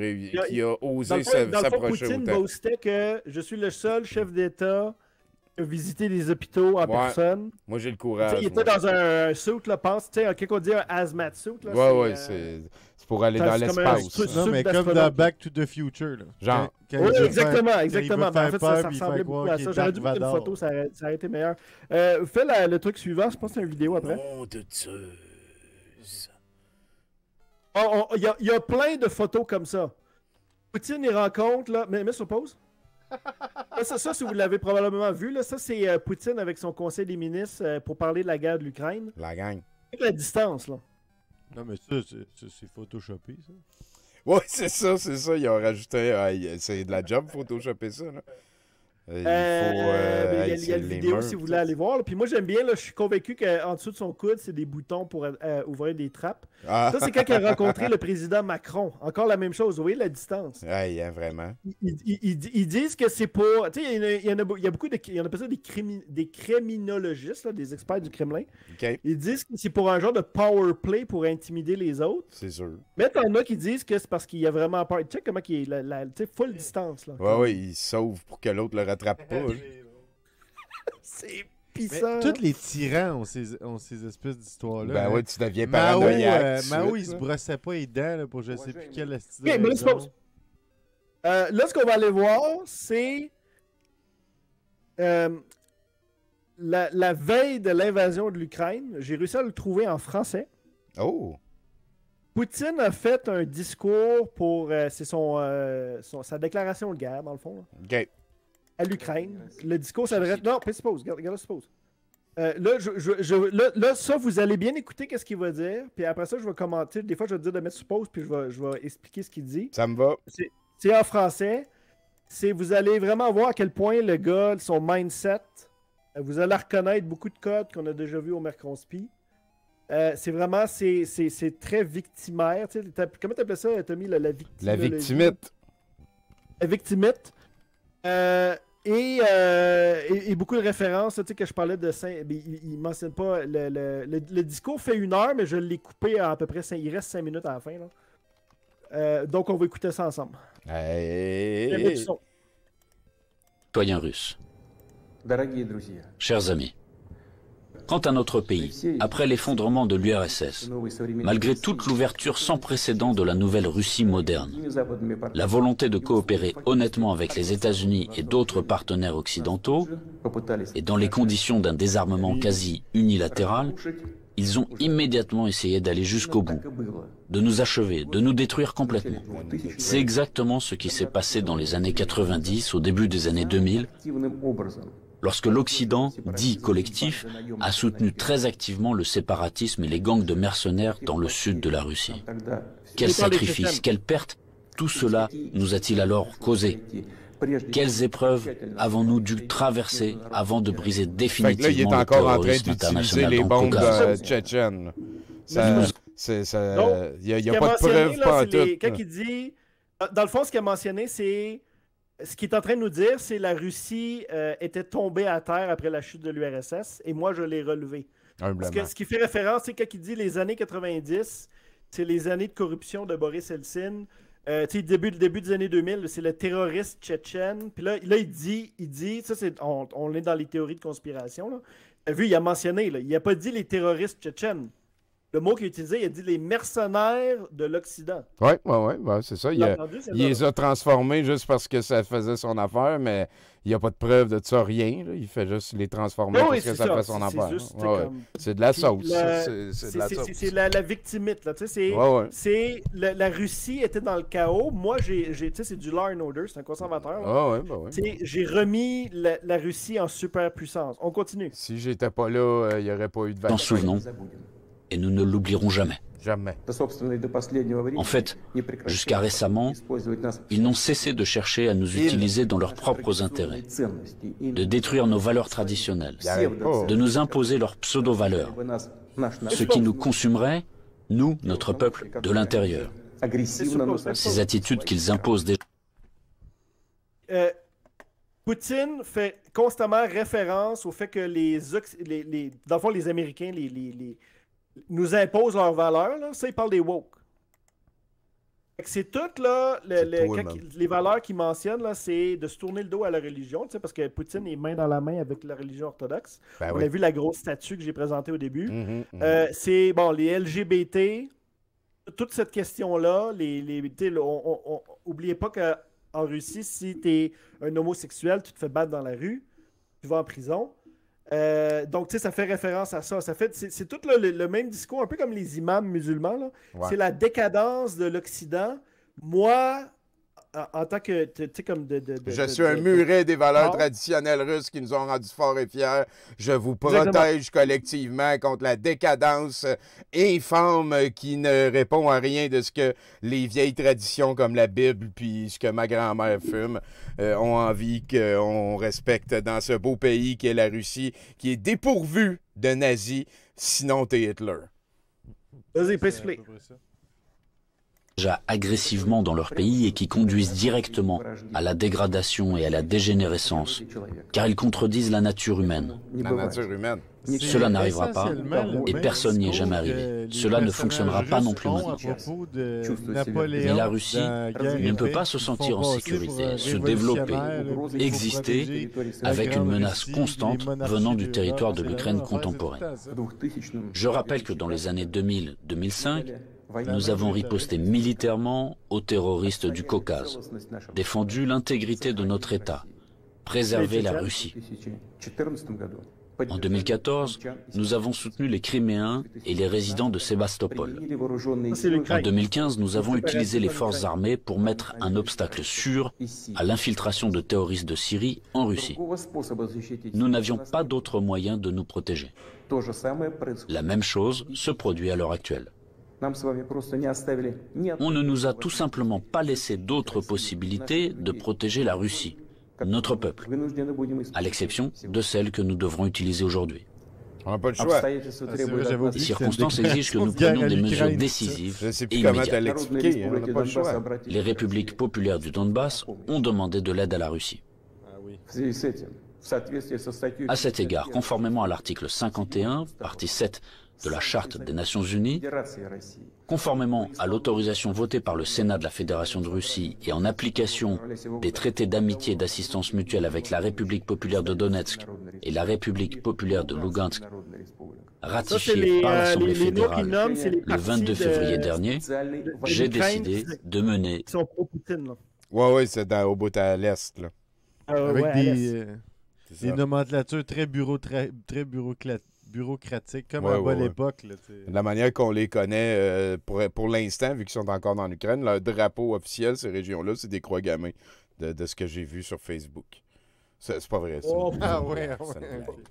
osé s'approcher autant. Poutine boastait que je suis le seul chef d'État à visiter les hôpitaux en personne. Moi, j'ai le courage. Il était dans un suit, là, pense, tu sais, quelqu'un qu'on dit un hazmat suit. Là, c'est pour aller dans l'espace. Non, mais comme dans Back to the Future. Là. Genre. Oui, exactement. Ben, en fait, ça ressemblait beaucoup à ça. J'aurais dû mettre une photo, ça aurait été meilleur. Fais le truc suivant, je pense que c'est une vidéo après. Nom de Zeus. Il y a plein de photos comme ça. Poutine, il rencontre, là... Mets sur pause. Ça, si vous l'avez probablement vu, là, ça, c'est Poutine avec son conseil des ministres pour parler de la guerre de l'Ukraine. La gang. Avec la distance, là. Non, mais ça, c'est photoshopé, ça. Ouais, c'est ça. Ils ont rajouté... c'est de la job, photoshopper ça, là. Il y a une vidéo si vous voulez aller voir. Là. Puis moi, j'aime bien, là, je suis convaincu qu'en dessous de son coude, c'est des boutons pour ouvrir des trappes. Ça, c'est quand il a rencontré le président Macron. Encore la même chose. Vous voyez la distance. Vraiment. Ils disent que c'est pas... Tu sais, il y a beaucoup de... Il y en a ça des criminologistes, là, des experts du Kremlin. Okay. Ils disent que c'est pour un genre de power play pour intimider les autres. C'est sûr. Mais t'en as qui disent que c'est parce qu'il y a vraiment peur. Tu sais comment il est full distance. Là, ouais, il sauve pour que l'autre le rattrape pas. C'est pissant. Tous les tyrans ont ces espèces d'histoires-là. Ben ouais, tu deviens paranoïaque. Mao, il se brossait pas les dents là, pour je sais plus quel style. Okay, là, ce qu'on va aller voir, c'est la veille de l'invasion de l'Ukraine. J'ai réussi à le trouver en français. Oh! Poutine a fait un discours pour... c'est sa déclaration de guerre, dans le fond. Là. OK. À l'Ukraine. Le discours s'adresse... Non, suppose. Regarde, suppose. Là, ça, vous allez bien écouter qu'est-ce qu'il va dire. Puis après ça, je vais commenter. Des fois, je vais te dire de mettre sur pause, puis je vais expliquer ce qu'il dit. Ça me va. C'est en français. Vous allez vraiment voir à quel point le gars, son mindset, vous allez reconnaître beaucoup de codes qu'on a déjà vus au Mercronspi. C'est vraiment, c'est très victimaire. Comment tu appelles ça, Tommy, la victimite? La victimite. La victimite. Et beaucoup de références, tu sais, que je parlais de... Il mentionne pas... Le discours fait 1 heure, mais je l'ai coupé à peu près... Il reste 5 minutes à la fin, là. Donc, on va écouter ça ensemble. Citoyens russes. Chers amis. Quant à notre pays, après l'effondrement de l'URSS, malgré toute l'ouverture sans précédent de la nouvelle Russie moderne, la volonté de coopérer honnêtement avec les États-Unis et d'autres partenaires occidentaux, et dans les conditions d'un désarmement quasi unilatéral, ils ont immédiatement essayé d'aller jusqu'au bout, de nous achever, de nous détruire complètement. C'est exactement ce qui s'est passé dans les années 90, au début des années 2000, lorsque l'Occident, dit collectif, a soutenu très activement le séparatisme et les gangs de mercenaires dans le sud de la Russie. Quels sacrifices, quelles pertes, tout cela nous a-t-il alors causé? Quelles épreuves avons-nous dû traverser avant de briser définitivement le terrorisme international les bombes tchétchènes? Il n'y a pas de preuve, pas en tout. Quand il dit... Dans le fond, ce qu'il a mentionné, c'est... Ce qu'il est en train de nous dire, c'est que la Russie était tombée à terre après la chute de l'URSS et moi, je l'ai relevé. Ce qui fait référence, c'est quand il dit les années 90, c'est les années de corruption de Boris Eltsine. Début des années 2000, c'est le terroriste tchétchène. Puis là il dit ça, on est dans les théories de conspiration. Là. T'as vu, il a mentionné, là, il n'a pas dit les terroristes tchétchènes. le mot qu'il a utilisé, il a dit les mercenaires de l'Occident. Oui, c'est ça. Il les a transformés juste parce que ça faisait son affaire, mais il n'y a pas de preuve de ça, rien. Là. Il fait juste les transformer parce que ça fait son affaire. C'est de la sauce. C'est la victimite. Là. C'est la Russie était dans le chaos. Moi, c'est du law and order, c'est un conservateur. J'ai remis la Russie en superpuissance. On continue. Si j'étais pas là, il n'y aurait pas eu de vague. T'en souvenons. Et nous ne l'oublierons jamais. Jamais. En fait, jusqu'à récemment, ils n'ont cessé de chercher à nous utiliser dans leurs propres intérêts, de détruire nos valeurs traditionnelles, de nous imposer leurs pseudo-valeurs, ce qui nous consumerait, nous, notre peuple, de l'intérieur. Ces attitudes qu'ils imposent déjà. Poutine fait constamment référence au fait que dans le fond, les Américains nous imposent leurs valeurs. Là. Ça, il parle des woke. C'est tout, là, les valeurs qu'il mentionne, là, c'est de se tourner le dos à la religion, parce que Poutine est main dans la main avec la religion orthodoxe. On a vu la grosse statue que j'ai présentée au début. C'est, les LGBT, toute cette question-là, oubliez pas qu'en Russie, si tu es un homosexuel, tu te fais battre dans la rue, tu vas en prison. Donc, tu sais, ça fait référence à ça. C'est tout le même discours, un peu comme les imams musulmans. Là. C'est la décadence de l'Occident. Moi, en tant que, tu sais, comme je suis un muret des valeurs traditionnelles russes qui nous ont rendus forts et fiers. Je vous protège collectivement contre la décadence infâme qui ne répond à rien de ce que les vieilles traditions comme la Bible puis ce que ma grand-mère fume ont envie qu'on respecte dans ce beau pays qui est la Russie, qui est dépourvu de nazis, sinon t'es Hitler. Vas-y, explique. Déjà agressivement dans leur pays et qui conduisent directement à la dégradation et à la dégénérescence, car ils contredisent la nature humaine. La nature humaine. Cela n'arrivera pas et personne n'y est jamais arrivé. Cela ne fonctionnera pas non plus maintenant. Mais la Russie ne peut pas se sentir en sécurité, se développer, exister avec une menace constante venant du territoire de l'Ukraine contemporaine. Je rappelle que dans les années 2000-2005, nous avons riposté militairement aux terroristes du Caucase, défendu l'intégrité de notre État, préservé la Russie. En 2014, nous avons soutenu les Criméens et les résidents de Sébastopol. En 2015, nous avons utilisé les forces armées pour mettre un obstacle sûr à l'infiltration de terroristes de Syrie en Russie. Nous n'avions pas d'autre moyen de nous protéger. La même chose se produit à l'heure actuelle. On ne nous a tout simplement pas laissé d'autres possibilités de protéger la Russie, notre peuple, à l'exception de celles que nous devrons utiliser aujourd'hui. On n'a pas le choix. Les circonstances exigent que nous prenions des mesures décisives et immédiates. Les républiques populaires du Donbass ont demandé de l'aide à la Russie. À cet égard, conformément à l'article 51, partie 7 de la Charte des Nations Unies, conformément à l'autorisation votée par le Sénat de la Fédération de Russie et en application des traités d'amitié et d'assistance mutuelle avec la République populaire de Donetsk et la République populaire de Lugansk, ratifiés par l'Assemblée fédérale le 22 février dernier, j'ai décidé de mener... Oui, c'est au bout à l'Est. Avec des nomenclatures très bureaucratiques, comme à bonne époque. Là, la manière qu'on les connaît, pour l'instant, vu qu'ils sont encore dans l'Ukraine, leur drapeau officiel, ces régions-là, c'est des croix gammées de ce que j'ai vu sur Facebook. C'est pas vrai, ça.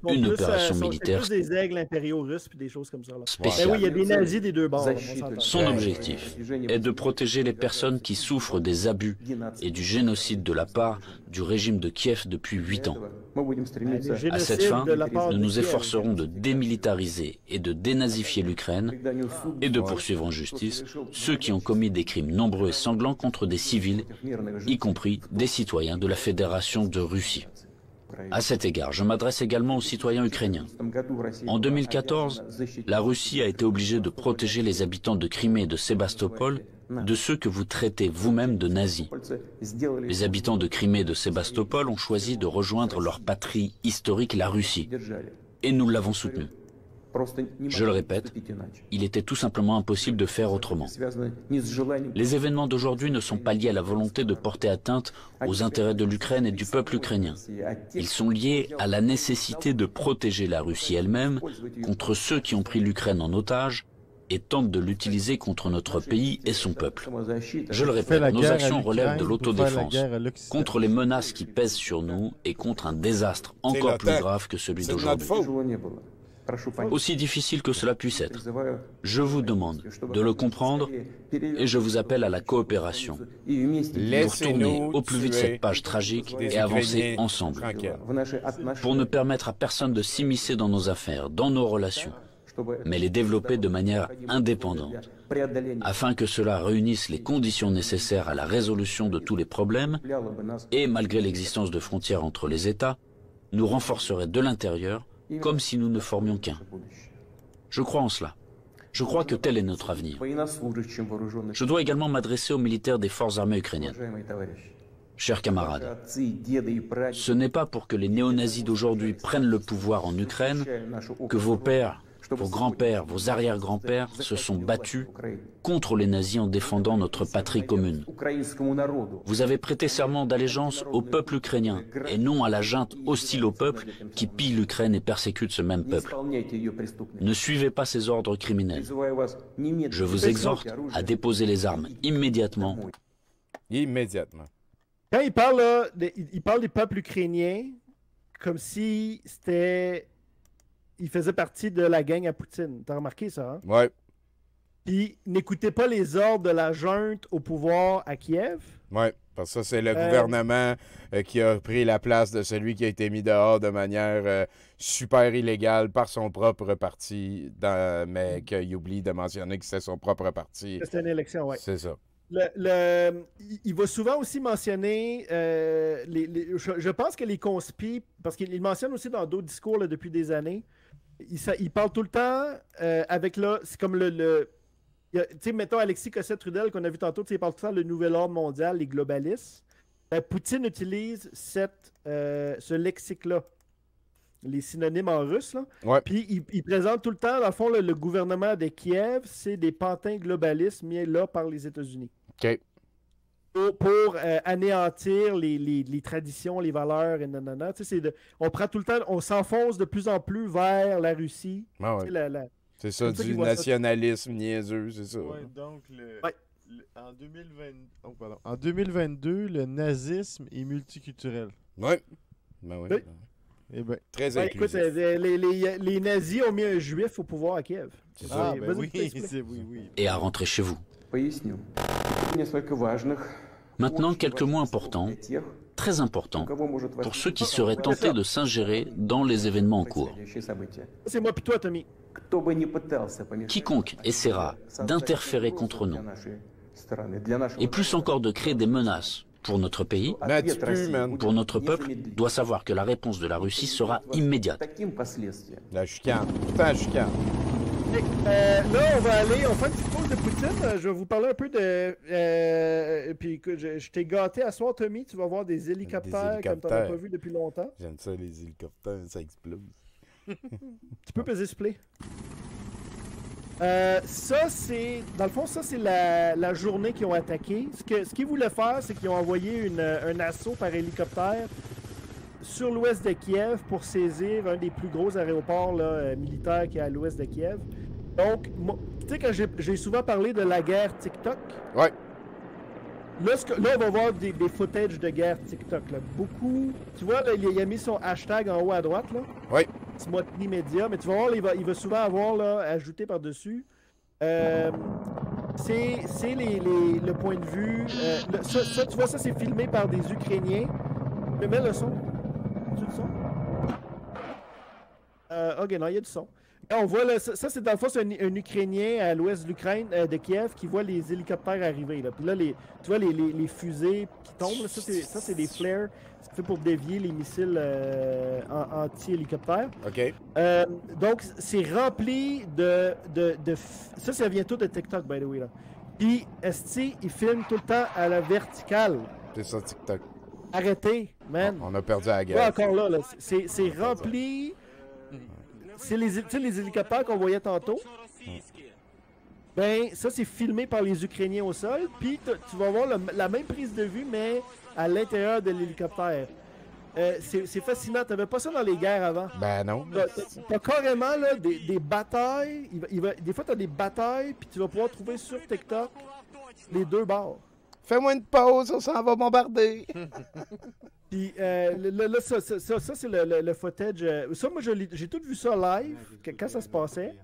Une opération militaire plus des aigles impériaux russes et des choses comme ça. Là. Spéciale. Oui, il y a des nazis des deux bords. Son objectif est de protéger les personnes qui souffrent des abus et du génocide de la part du régime de Kiev depuis 8 ans. À cette fin, nous nous efforcerons de démilitariser et de dénazifier l'Ukraine et de poursuivre en justice ceux qui ont commis des crimes nombreux et sanglants contre des civils, y compris des citoyens de la Fédération de Russie. À cet égard, je m'adresse également aux citoyens ukrainiens. En 2014, la Russie a été obligée de protéger les habitants de Crimée et de Sébastopol de ceux que vous traitez vous-même de nazis. Les habitants de Crimée et de Sébastopol ont choisi de rejoindre leur patrie historique, la Russie, et nous l'avons soutenu. Je le répète, il était tout simplement impossible de faire autrement. Les événements d'aujourd'hui ne sont pas liés à la volonté de porter atteinte aux intérêts de l'Ukraine et du peuple ukrainien. Ils sont liés à la nécessité de protéger la Russie elle-même contre ceux qui ont pris l'Ukraine en otage et tentent de l'utiliser contre notre pays et son peuple. Je le répète, nos actions relèvent de l'autodéfense, contre les menaces qui pèsent sur nous et contre un désastre encore plus grave que celui d'aujourd'hui. Aussi difficile que cela puisse être, je vous demande de le comprendre et je vous appelle à la coopération pour tourner au plus vite cette page tragique et avancer ensemble, pour ne permettre à personne de s'immiscer dans nos affaires, dans nos relations, mais les développer de manière indépendante, afin que cela réunisse les conditions nécessaires à la résolution de tous les problèmes et, malgré l'existence de frontières entre les États, nous renforcerait de l'intérieur comme si nous ne formions qu'un. Je crois en cela. Je crois que tel est notre avenir. Je dois également m'adresser aux militaires des forces armées ukrainiennes. Chers camarades, ce n'est pas pour que les néo-nazis d'aujourd'hui prennent le pouvoir en Ukraine que vos pères, vos grands-pères, vos arrière-grands-pères se sont battus contre les nazis en défendant notre patrie commune. Vous avez prêté serment d'allégeance au peuple ukrainien et non à la junte hostile au peuple qui pille l'Ukraine et persécute ce même peuple. Ne suivez pas ces ordres criminels. Je vous exhorte à déposer les armes immédiatement. Immédiatement. Quand il parle, là, il parle des peuples ukrainiens comme si c'était... Il faisait partie de la gang à Poutine. T'as remarqué ça, hein? Ouais. Puis n'écoutez pas les ordres de la junte au pouvoir à Kiev. Ouais, parce que ça, c'est le gouvernement qui a pris la place de celui qui a été mis dehors de manière super illégale par son propre parti, mais qu'il oublie de mentionner que c'est son propre parti. C'était une élection, ouais. C'est ça. Il va souvent aussi mentionner, je pense que les conspis, parce qu'il mentionne aussi dans d'autres discours là, depuis des années, il parle tout le temps avec là, c'est comme tu sais, mettons Alexis Cossette-Trudel qu'on a vu tantôt, il parle tout le temps le nouvel ordre mondial, les globalistes. Poutine utilise ce lexique-là, les synonymes en russe. Là. Ouais. Puis il présente tout le temps, dans le fond, le gouvernement de Kiev, c'est des pantins globalistes mis là par les États-Unis. OK. Pour anéantir les traditions, les valeurs et nanana. On prend tout le temps, on s'enfonce de plus en plus vers la Russie. Ah ouais. C'est ça, du nationalisme niaiseux, c'est ça. Ouais, donc en 2022, le nazisme est multiculturel. Ouais. Ben oui. Eh ben, très inclusif. Écoute, les nazis ont mis un juif au pouvoir à Kiev. C'est ça. Oui. Et à rentrer chez vous. Maintenant, quelques mots importants, très importants, pour ceux qui seraient tentés de s'ingérer dans les événements en cours. C'est moi puis toi, Tommy. Quiconque essaiera d'interférer contre nous, et plus encore de créer des menaces pour notre pays, pour notre peuple, doit savoir que la réponse de la Russie sera immédiate. La chicane. Putain, la chicane. Là, on va aller, on fait une petite pause de Poutine. Je vais vous parler un peu de... puis que je t'ai gâté à soir, Tommy. Tu vas voir des hélicoptères comme tu n'en as pas vu depuis longtemps. J'aime ça, les hélicoptères, ça explose. Tu peux peser ce play. Ça, c'est... Dans le fond, ça, c'est la journée qu'ils ont attaqué. Ce qu'ils voulaient faire, c'est qu'ils ont envoyé un assaut par hélicoptère sur l'ouest de Kiev pour saisir un des plus gros aéroports là, militaires qui est à l'ouest de Kiev. Donc, tu sais, quand j'ai souvent parlé de la guerre TikTok, ouais. Là, on va voir des footages de guerre TikTok. Là. Beaucoup. Tu vois, là, il a mis son hashtag en haut à droite. Là. Oui. Smotny Media. Mais tu vas voir, il va souvent avoir là, ajouté par-dessus. C'est le point de vue. Ça, tu vois, ça, c'est filmé par des Ukrainiens. Mais mets le son. Tu as du son? Ok, non, il y a du son. Là, on voit, là, ça c'est dans le fond, c'est un Ukrainien à l'ouest de l'Ukraine, de Kiev, qui voit les hélicoptères arriver. Là. Puis là, tu vois les fusées qui tombent. Là, ça, c'est des flares. C'est fait pour dévier les missiles anti-hélicoptères. OK. Donc, c'est rempli de ça vient tout de TikTok, by the way. Là. Puis, Esti, il filme tout le temps à la verticale. C'est ça, TikTok. Arrêtez, man. On a perdu la guerre. Ouais, encore là. C'est rempli... c'est les hélicoptères qu'on voyait tantôt. Ben, ça, c'est filmé par les Ukrainiens au sol. Puis, tu vas voir la même prise de vue, mais à l'intérieur de l'hélicoptère. C'est fascinant. T'avais pas ça dans les guerres avant? Ben non. T'as carrément là, des batailles. Des fois, t'as des batailles, puis tu vas pouvoir trouver sur TikTok les deux bords. Fais-moi une pause, on s'en va bombarder. Puis là, ça c'est le footage. Ça, moi, j'ai tout vu ça live, quand ça se passait.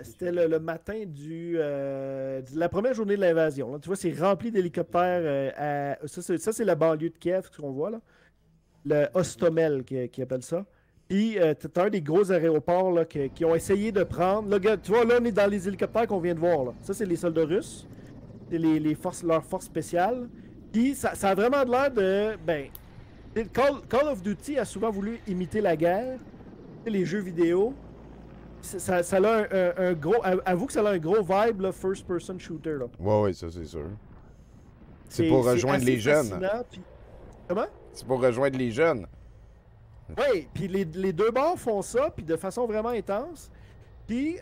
C'était le matin de la première journée de l'invasion. Tu vois, c'est rempli d'hélicoptères. Ça, c'est la banlieue de Kiev, ce qu'on voit là. Le Hostomel, qui appelle ça. Puis, t'as un des gros aéroports là, qui ont essayé de prendre. Là, tu vois, là, on est dans les hélicoptères qu'on vient de voir. Là. Ça, c'est les soldats russes. C'est leurs forces spéciales. Puis, ça a vraiment l'air de... Ben, Call of Duty a souvent voulu imiter la guerre. Les jeux vidéo. Ça a un gros... Avoue que ça a un gros vibe, là, first-person shooter. Là. Ouais, ça, c'est sûr. C'est pour rejoindre les jeunes. Puis... Comment? C'est pour rejoindre les jeunes. Oui, puis les deux bords font ça, puis de façon vraiment intense. Puis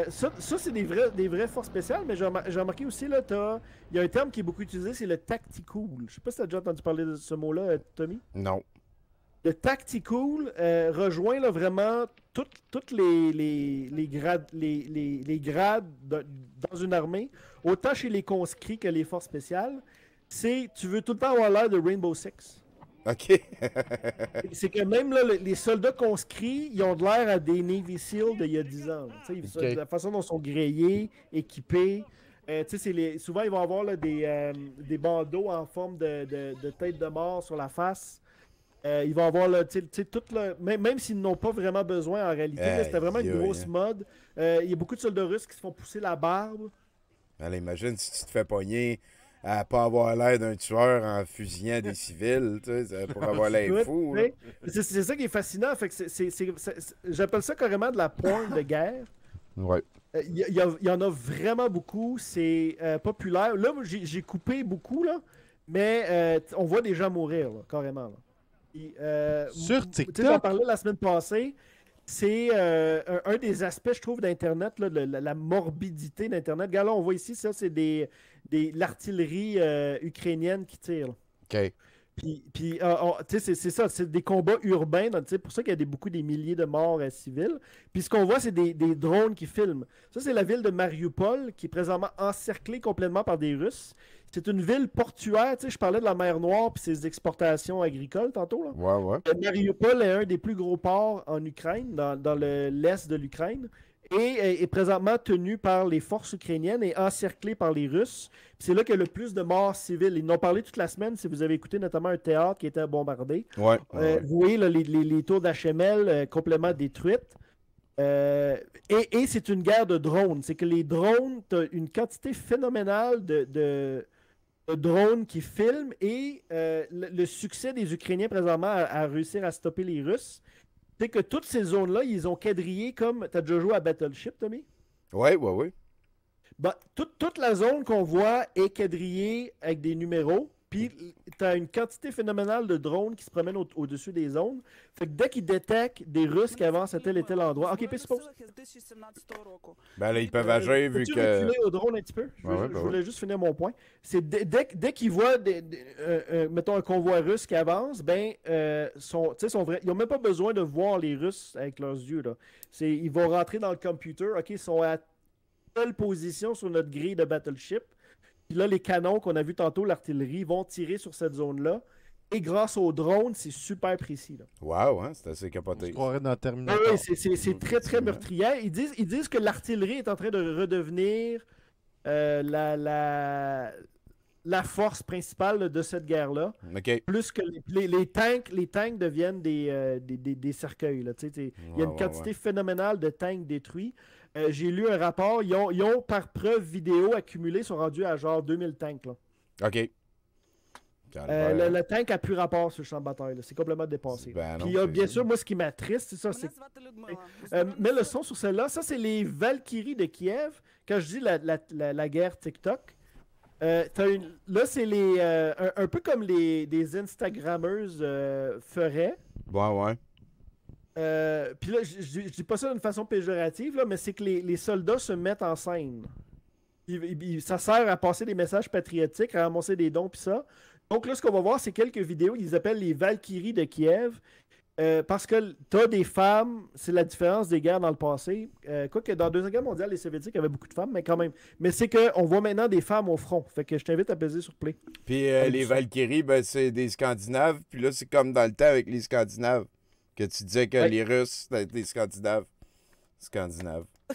ça c'est des vraies forces spéciales, mais j'ai remarqué aussi, là, il y a un terme qui est beaucoup utilisé, c'est le tactical. Je sais pas si tu as déjà entendu parler de ce mot-là, Tommy? Non. Le tactical rejoint là, vraiment toutes les grades, les grades dans une armée, autant chez les conscrits que les forces spéciales. Tu veux tout le temps avoir l'air de Rainbow Six. OK. C'est que même là, les soldats conscrits, ils ont de l'air à des Navy SEAL d'il y a 10 ans. Okay. La façon dont ils sont grillés, équipés. Souvent, ils vont avoir là, des bandeaux en forme de tête de mort sur la face. Ils vont avoir là, même s'ils n'ont pas vraiment besoin en réalité. C'était vraiment une grosse mode. Il y a beaucoup de soldats russes qui se font pousser la barbe. Alors, imagine si tu te fais pogner à pas avoir l'air d'un tueur en fusillant des civils, tu sais, pour avoir l'air fou. C'est ça qui est fascinant. Fait que j'appelle ça carrément de la porn de guerre. Ouais. Il y en a vraiment beaucoup. C'est populaire. Là, j'ai coupé beaucoup, là, mais on voit des gens mourir, là, carrément. Là. Sur TikTok? J'en parlais la semaine passée. C'est un des aspects, je trouve, d'Internet, là, la morbidité d'Internet. Regarde, là, on voit ici, ça, c'est l'artillerie ukrainienne qui tire. Là. OK. Puis c'est ça, c'est des combats urbains. C'est pour ça qu'il y a beaucoup des milliers de morts civils. Puis ce qu'on voit, c'est des drones qui filment. Ça, c'est la ville de Mariupol, qui est présentement encerclée complètement par des Russes. C'est une ville portuaire. Je parlais de la mer Noire et ses exportations agricoles tantôt. Là. Ouais. Mariupol est un des plus gros ports en Ukraine, dans l'est de l'Ukraine, et est présentement tenu par les forces ukrainiennes et encerclé par les Russes. C'est là qu'il y a le plus de morts civiles. Ils en ont parlé toute la semaine, si vous avez écouté notamment un théâtre qui était bombardé. Ouais. Vous voyez là, les tours d'HML complètement détruites. Et c'est une guerre de drones. C'est que les drones, tu as une quantité phénoménale de drones qui filment et le succès des Ukrainiens présentement à réussir à stopper les Russes, c'est que toutes ces zones-là, ils ont quadrillé comme... T'as déjà joué à Battleship, Tommy? Ouais. Ben, toute la zone qu'on voit est quadrillée avec des numéros, puis t'as une quantité phénoménale de drones qui se promènent au-dessus des zones. Fait que dès qu'ils détectent des Russes qui avancent à tel et tel endroit... OK, puis suppose. Ben là, ils peuvent agir vu que... reculer au drone un petit peu? Je voulais juste finir mon point. C'est dès qu'ils voient, mettons, un convoi russe qui avance, ben, ils n'ont même pas besoin de voir les Russes avec leurs yeux. Là. Ils vont rentrer dans le computer. OK, ils sont à telle position sur notre grille de Battleship. Puis là, les canons qu'on a vu tantôt, l'artillerie, vont tirer sur cette zone-là. Et grâce aux drones, c'est super précis. Là. Wow, hein, c'est assez capoté. Je croirais dans Terminator. Oui, c'est très, très meurtrière. Ils disent que l'artillerie est en train de redevenir la force principale de cette guerre-là. Okay. Plus que les tanks deviennent des cercueils. Là. Il y a une quantité phénoménale de tanks détruits. J'ai lu un rapport, ils ont par preuve vidéo accumulé, ils sont rendus à genre 2000 tanks. Là. OK. Le tank a plus rapport sur le champ de bataille. C'est complètement dépassé. Puis bien sûr, moi, ce qui m'attriste, c'est ça. Mets le son sur celle-là. Ça, c'est les Valkyries de Kiev. Quand je dis la guerre TikTok, là, c'est un peu comme des Instagrammeuses feraient. Ouais. Puis là, je dis pas ça d'une façon péjorative, là, mais c'est que les soldats se mettent en scène. Ça sert à passer des messages patriotiques, à ramasser des dons, puis ça. Donc là, ce qu'on va voir, c'est quelques vidéos. Ils appellent les Valkyries de Kiev. Parce que t'as des femmes, c'est la différence des guerres dans le passé. Quoique dans la Deuxième Guerre mondiale, les Soviétiques avaient beaucoup de femmes, mais quand même. Mais c'est qu'on voit maintenant des femmes au front. Fait que je t'invite à peser sur play. Puis les Valkyries, ben, c'est des Scandinaves. Puis là, c'est comme dans le temps avec les Scandinaves. Que tu disais que les Russes, c'était des Scandinaves.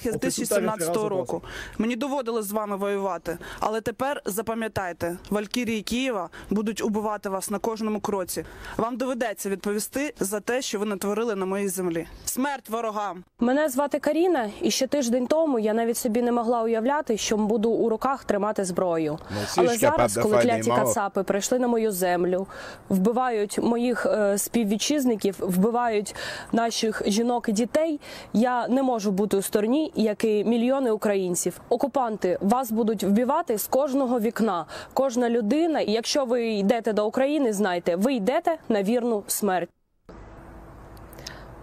З 2017 року. Мені доводилось з вами воювати, але тепер запам'ятайте, Валькірії Києва будуть убивати вас на кожному кроці. Вам доведеться відповісти за те, що ви натворили на моїй землі. Смерть ворогам! Мене звати Каріна, і ще тиждень тому я навіть собі не могла уявляти, що буду у руках тримати зброю. Але зараз, коли кляті кацапи прийшли на мою землю, вбивають моїх співвітчизників, вбивають наших жінок і дітей, я не можу бути у стороні, як і мільйони українців. Окупанти вас будуть вбивати з кожного вікна. Кожна людина, і якщо ви йдете до України, знайте, ви йдете на вірну смерть.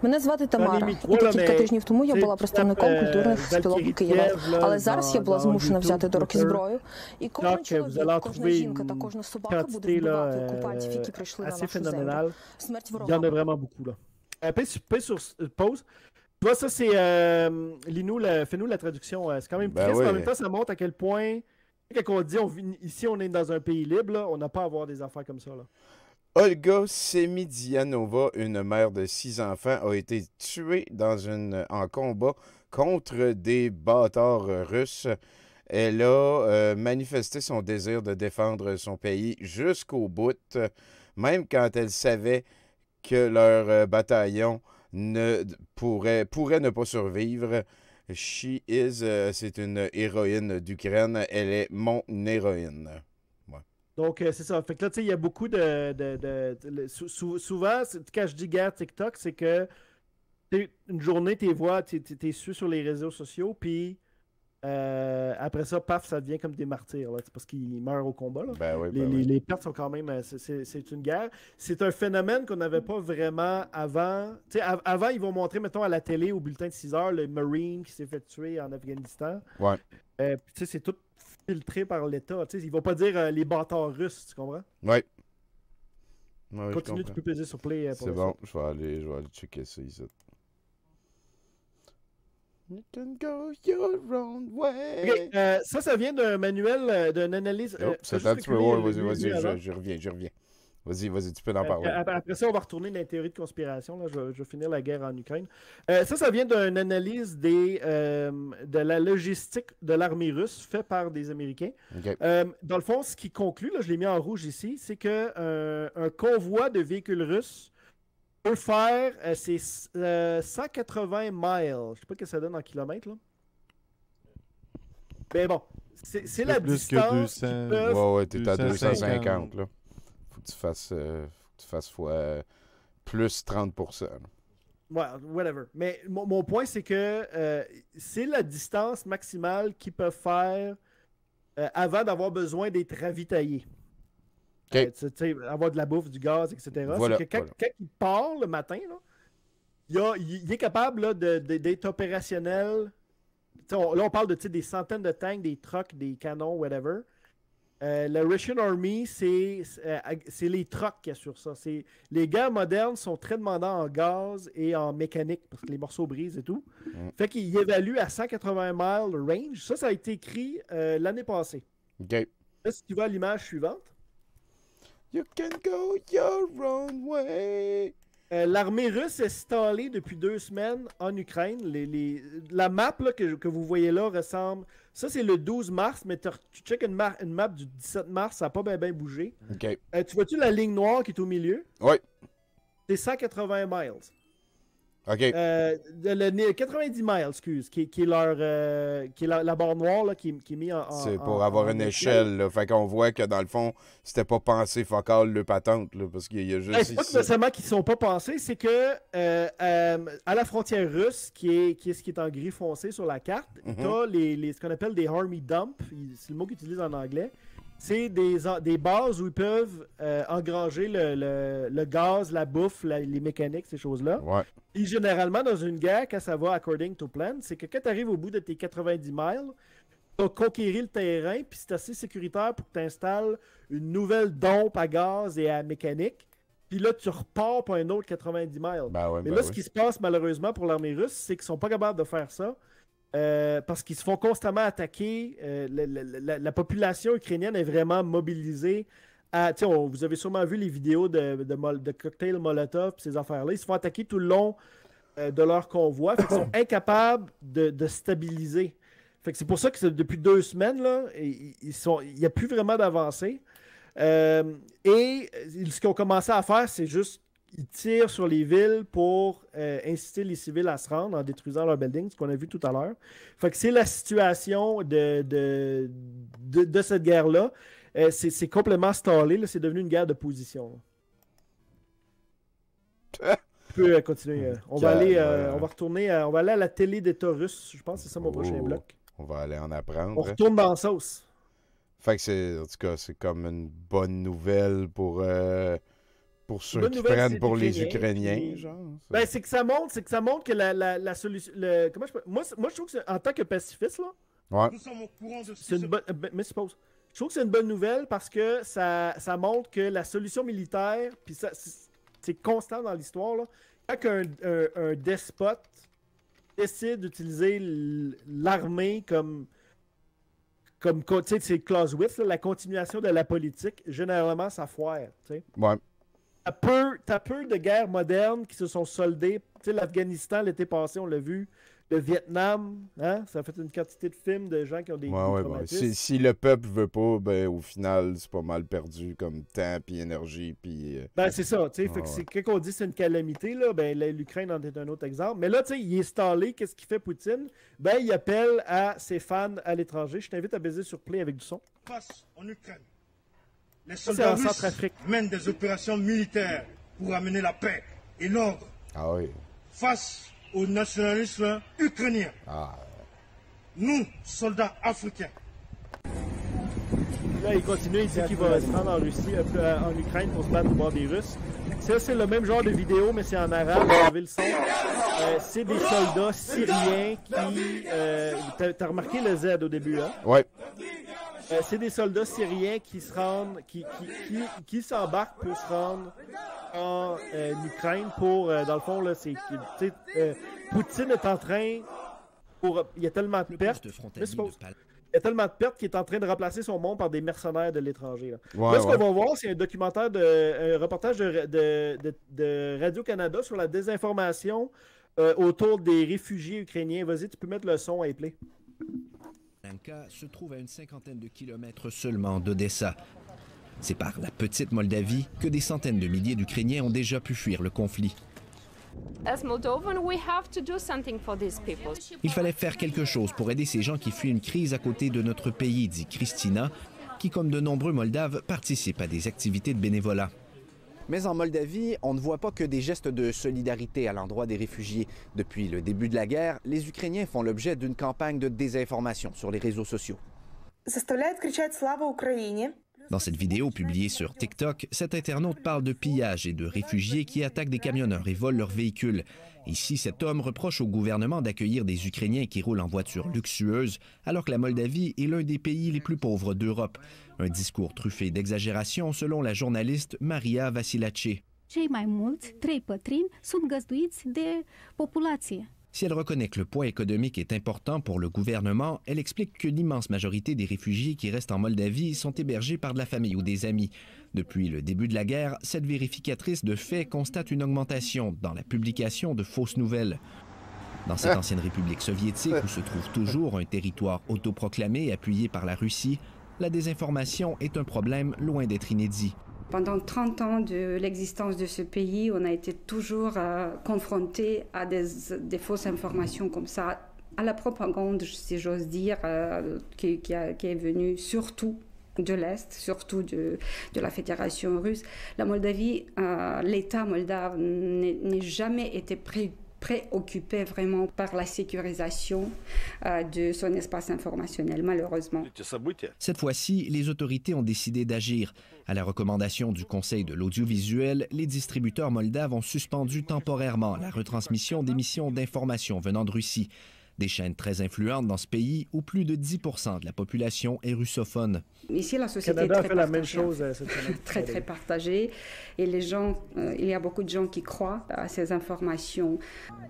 Мене звати Тамара, і кілька тижнів тому я була представником культурних спілок Києва. Але зараз я була змушена взяти до руки зброю. І кожен чоловік, кожна жінка та кожна собака буде вбивати окупантів, які прийшли на нашу землю. Смерть ворогам. Il y en a vraiment beaucoup, là. Pèse sur pause. Tu vois, ça, c'est... Linou, fais-nous la traduction. C'est quand même triste, mais en même temps, ça montre à quel point... Quand on dit ici, on est dans un pays libre, là, on n'a pas à avoir des affaires comme ça, là. Olga Semidianova, une mère de 6 enfants, a été tuée en combat contre des bâtards russes. Elle a manifesté son désir de défendre son pays jusqu'au bout, même quand elle savait que leur bataillon pourrait ne pas survivre. She is, c'est une héroïne d'Ukraine. Elle est mon héroïne. Ouais. Donc, c'est ça. Fait que là, tu sais, il y a beaucoup souvent, quand je dis guerre TikTok, c'est que une journée, t'es su sur les réseaux sociaux, puis après ça, paf, ça devient comme des martyrs, là, parce qu'ils meurent au combat. Là. Les pertes sont quand même... C'est une guerre. C'est un phénomène qu'on n'avait pas vraiment avant. Avant, ils vont montrer, mettons, à la télé, au bulletin de 6 heures, le Marine qui s'est fait tuer en Afghanistan. Ouais. C'est tout filtré par l'État. Ils ne vont pas dire les bâtards russes, tu comprends? Ouais. Continue, tu peux peser sur play. C'est bon, je vais aller checker ça ici. You can go your own way. Okay, ça vient d'un manuel, d'une analyse. Vas-y, je reviens. Vas-y, tu peux en parler. Après ça, on va retourner dans les théories de conspiration. Là, je vais finir la guerre en Ukraine. Ça vient d'une analyse de la logistique de l'armée russe faite par des Américains. Okay. Dans le fond, ce qui conclut, là, je l'ai mis en rouge ici, c'est qu'un convoi de véhicules russes peut faire c'est 180 miles. Je sais pas ce que ça donne en kilomètres, là. Mais bon, c'est la distance qu'ils peuvent... Ouais, t'es à 250, là. Faut que tu fasses fois plus 30%. Ouais, whatever. Mais mon point, c'est que c'est la distance maximale qu'ils peuvent faire avant d'avoir besoin d'être ravitaillés. Okay. Avoir de la bouffe, du gaz, etc. Voilà, c'est que quand il part le matin, là, il est capable là, d'être opérationnel. Là, on parle de des centaines de tanks, des trucks, des canons, whatever. La Russian Army, c'est les trucks qui assurent ça. Les guerres modernes sont très demandants en gaz et en mécanique parce que les morceaux brisent et tout. Fait qu'il évalue à 180 miles le range. Ça a été écrit l'année passée. Okay. Là, si tu vas à l'image suivante. You can go your own way. L'armée russe est installée depuis 2 semaines en Ukraine. La map là, que vous voyez là ressemble... Ça, c'est le 12 mars, mais tu checkes une map du 17 mars, ça n'a pas bien bougé. Okay. Tu vois-tu la ligne noire qui est au milieu? Oui. C'est 180 miles. OK. 90 miles, excuse, qui est la barre noire là, qui est mise en... C'est pour avoir une échelle, là. Fait qu'on voit que dans le fond, c'était pas pensé focal le patente, là, parce qu'il y a juste... C'est pas nécessairement qu'ils sont pas pensés, c'est que à la frontière russe, qui est ce qui est en gris foncé sur la carte, t'as ce qu'on appelle des army dumps, c'est le mot qu'ils utilisent en anglais, c'est des bases où ils peuvent engranger le gaz, la bouffe, les mécaniques, ces choses-là. Ouais. Et généralement, dans une guerre, quand ça va according to plan, c'est que quand tu arrives au bout de tes 90 miles, tu vas conquérir le terrain, puis c'est assez sécuritaire pour que tu installes une nouvelle dompe à gaz et à mécanique. Puis là, tu repars pour un autre 90 miles. Mais là, ce qui se passe malheureusement pour l'armée russe, c'est qu'ils sont pas capables de faire ça. Parce qu'ils se font constamment attaquer. La population ukrainienne est vraiment mobilisée. Vous avez sûrement vu les vidéos de cocktails Molotov et ces affaires-là. Ils se font attaquer tout le long de leur convoi. Ils sont incapables de stabiliser. C'est pour ça que depuis 2 semaines, là, il n'y a plus vraiment d'avancée. Et ce qu'ils ont commencé à faire, c'est juste ils tirent sur les villes pour inciter les civils à se rendre en détruisant leurs buildings, ce qu'on a vu tout à l'heure. C'est la situation de cette guerre-là. C'est complètement stallé. C'est devenu une guerre de position. Tu peux continuer. On va aller à la télé d'État russe. Je pense que c'est ça mon prochain bloc. On va aller en apprendre. On retourne dans la sauce. En tout cas, c'est comme une bonne nouvelle pour ceux qui prennent pour les Ukrainiens. C'est que ça montre que la solution. Moi, je trouve que en tant que pacifiste, là, nous sommes au courant de c'est une bonne. Je trouve que c'est une bonne nouvelle parce que ça montre que la solution militaire, puis c'est constant dans l'histoire, là, quand un despote décide d'utiliser l'armée comme c'est Clausewitz, la continuation de la politique, généralement, ça foire. Ouais. T'as peu de guerres modernes qui se sont soldées. L'Afghanistan, l'été passé, on l'a vu. Le Vietnam, hein? Ça a fait une quantité de films de gens qui ont des traumatismes. Si le peuple veut pas, au final, c'est pas mal perdu comme temps puis énergie. C'est ça. Quand on dit que c'est une calamité, là, l'Ukraine en est un autre exemple. Mais là, il est stallé. Qu'est-ce qu'il fait, Poutine? Il appelle à ses fans à l'étranger. Je t'invite à baiser sur Play avec du son. Face en Ukraine, les soldats russes mènent des opérations militaires pour amener la paix et l'ordre. Ah oui. Face au nationalisme ukrainien. Nous, soldats africains. Là, il continue, il dit qu'il va se rendre en Russie, en Ukraine pour se battre au bord des Russes. Ça, c'est le même genre de vidéo, mais c'est en arabe. Vous avez le son. C'est des soldats syriens qui... T'as remarqué le Z au début, hein? Ouais. C'est des soldats syriens qui se rendent, qui s'embarquent pour se rendre en Ukraine pour, dans le fond, là, Poutine est en train, il y a tellement de pertes, il y a tellement de pertes qu'il est en train de remplacer son monde par des mercenaires de l'étranger. Là, ce qu'on va voir, c'est un documentaire, un reportage de Radio-Canada sur la désinformation autour des réfugiés ukrainiens. Vas-y, tu peux mettre le son à play. Se trouve à une 50aine de kilomètres seulement d'Odessa. C'est par la petite Moldavie que des centaines de milliers d'Ukrainiens ont déjà pu fuir le conflit. Il fallait faire quelque chose pour aider ces gens qui fuient une crise à côté de notre pays, dit Kristina, qui, comme de nombreux Moldaves, participe à des activités de bénévolat. Mais en Moldavie, on ne voit pas que des gestes de solidarité à l'endroit des réfugiés. Depuis le début de la guerre, les Ukrainiens font l'objet d'une campagne de désinformation sur les réseaux sociaux. Dans cette vidéo publiée sur TikTok, cet internaute parle de pillage et de réfugiés qui attaquent des camionneurs et volent leurs véhicules. Ici, cet homme reproche au gouvernement d'accueillir des Ukrainiens qui roulent en voitures luxueuses, alors que la Moldavie est l'un des pays les plus pauvres d'Europe. Un discours truffé d'exagération selon la journaliste Maria Vasilache. Si elle reconnaît que le poids économique est important pour le gouvernement, elle explique que l'immense majorité des réfugiés qui restent en Moldavie sont hébergés par de la famille ou des amis. Depuis le début de la guerre, cette vérificatrice de faits constate une augmentation dans la publication de fausses nouvelles. Dans cette ancienne république soviétique où se trouve toujours un territoire autoproclamé appuyé par la Russie, la désinformation est un problème loin d'être inédit. Pendant 30 ans de l'existence de ce pays, on a été toujours confronté à des fausses informations comme ça, à la propagande, si j'ose dire, qui est venue surtout de l'Est, surtout de la Fédération russe. La Moldavie, l'État moldave n'a jamais été préoccupé vraiment par la sécurisation de son espace informationnel, malheureusement. Cette fois-ci, les autorités ont décidé d'agir. À la recommandation du Conseil de l'audiovisuel, les distributeurs moldaves ont suspendu temporairement la retransmission d'émissions d'information venant de Russie. Des chaînes très influentes dans ce pays où plus de 10% de la population est russophone. Ici, la société est très la même chose, très partagée. Et les gens, il y a beaucoup de gens qui croient à ces informations.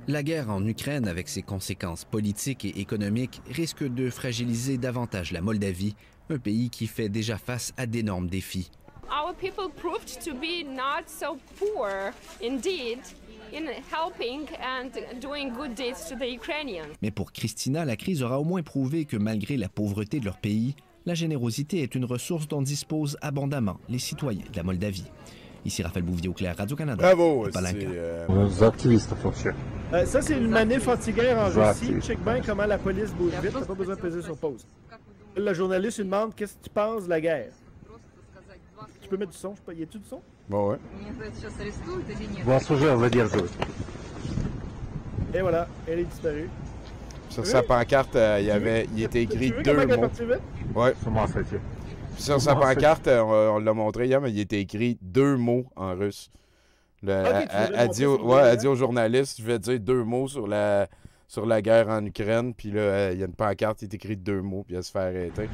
La guerre en Ukraine, avec ses conséquences politiques et économiques, risque de fragiliser davantage la Moldavie, un pays qui fait déjà face à d'énormes défis. Our people proved to be not so poor, indeed. In helping and doing good deeds to the Ukrainians. Mais pour Kristina, la crise aura au moins prouvé que malgré la pauvreté de leur pays, la générosité est une ressource dont disposent abondamment les citoyens de la Moldavie. Ici Raphaël Bouvier-Auclair, Radio-Canada. Bravo! Ça, c'est une manif anti-guerre en Russie. Check bien comment la police bouge vite. T'as pas besoin de peser sur pause. Le journaliste lui demande qu'est-ce que tu penses de la guerre. Tu peux mettre du son? Je sais pas. Y a-tu du son? Bon, ouais. Et voilà, elle est disparue. Sur sa pancarte, il était écrit 2 mots. Ouais. Sur sa pancarte, on l'a montré hier, mais il était écrit 2 mots en russe. Elle dit au journaliste, je vais dire 2 mots sur la guerre en Ukraine, puis là, il y a une pancarte, il est écrit 2 mots, puis elle se fait arrêter.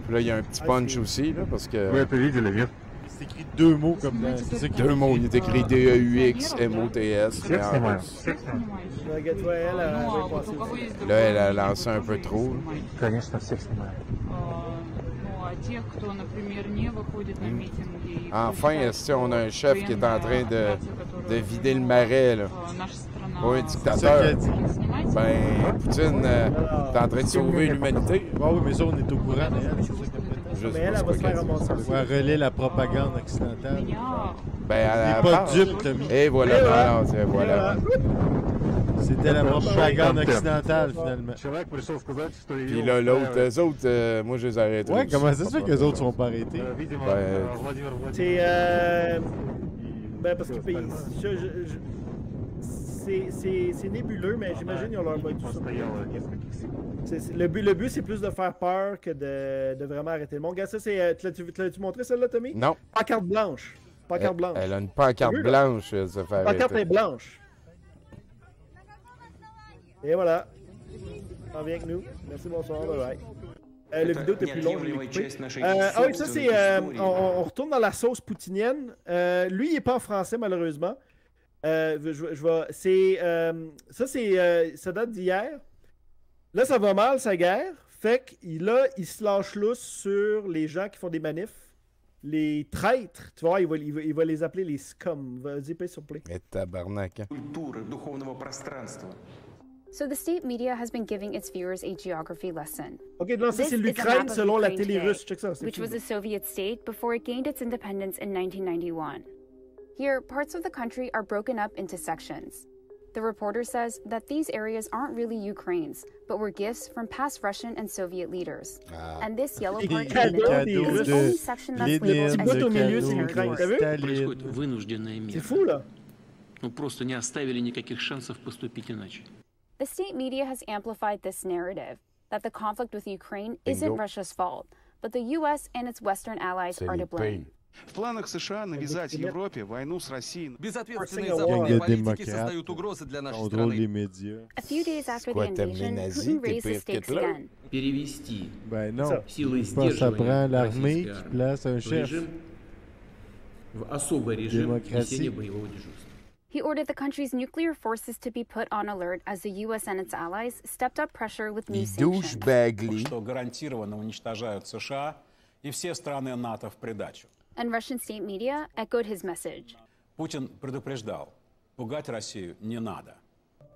Puis là, il y a un petit punch aussi, là, parce que... Oui, plus vite, je l'ai vu. C'est écrit 2 mots comme ça. 2 mots, il est écrit D-E-U-X-M-O-T-S. Là, elle a lancé un peu trop. Enfin, on a un chef qui est en train de vider le marais, là. Pas un dictateur. Ben, Poutine est en train de sauver l'humanité. Ah oui, mais ça, on est au courant, mais elle va se faire ramasser. Elle relaie la propagande occidentale. Ben, elle n'est pas dupe, Tommy. Et voilà, voilà. C'était la propagande occidentale, finalement. Puis là, l'autre, eux autres, moi, je les arrête. Ouais, comment ça se fait que les autres ne sont pas arrêtés? C'est. Ben, parce que c'est nébuleux, mais j'imagine qu'ils ont leur mode. Le but, c'est plus de faire peur que de vraiment arrêter le monde. Regarde, ça, c'est. L'as-tu montré celle-là, Tommy? Non. Pancarte blanche. Pancarte blanche. Elle a une pancarte blanche, ça fait arrêter. Pancarte est blanche. Et voilà. On vient avec nous. Merci, bonsoir. Bye bye. Le vidéo était plus long, je l'ai coupé. Ah oui, ça c'est... on retourne dans la sauce poutinienne. Lui, il n'est pas en français, malheureusement. Ça date d'hier. Là, ça va mal, sa guerre. Fait qu'il se lâche lousse sur les gens qui font des manifs. Les traîtres. Tu vois, il va les appeler les scums. Vas-y, paye sur play. Et tabarnak. So the state media has been giving its viewers a geography lesson. Ok, donc ça c'est l'Ukraine selon la télé russe. Check ça. Which was a Soviet state before it gained its independence in 1991. Here, parts of the country are broken up into sections. The reporter says that these areas aren't really Ukraine's, but were gifts from past Russian and Soviet leaders. And this yellow part in the middle is the only section that's labeled. C'est fou là. Ну просто не оставили никаких шансов поступить иначе. The state media has amplified this narrative that the conflict with Ukraine isn't Russia's fault, but the U.S. and its Western allies are to blame. В планах США навязать Европе войну с Россией. Безответственные западные политики создают угрозы для нашей страны. A few days after the invasion, Putin raised the stakes again. Перевести. Ben non. Ça prend l'armée qui place un chef. Démocratie. He ordered the country's nuclear forces to be put on alert as the U.S. and its allies stepped up pressure with new sanctions. Что гарантированно уничтожают США и все страны НАТО в придачу. And Russian state media echoed his message. Путин предупреждал, пугать Россию не надо.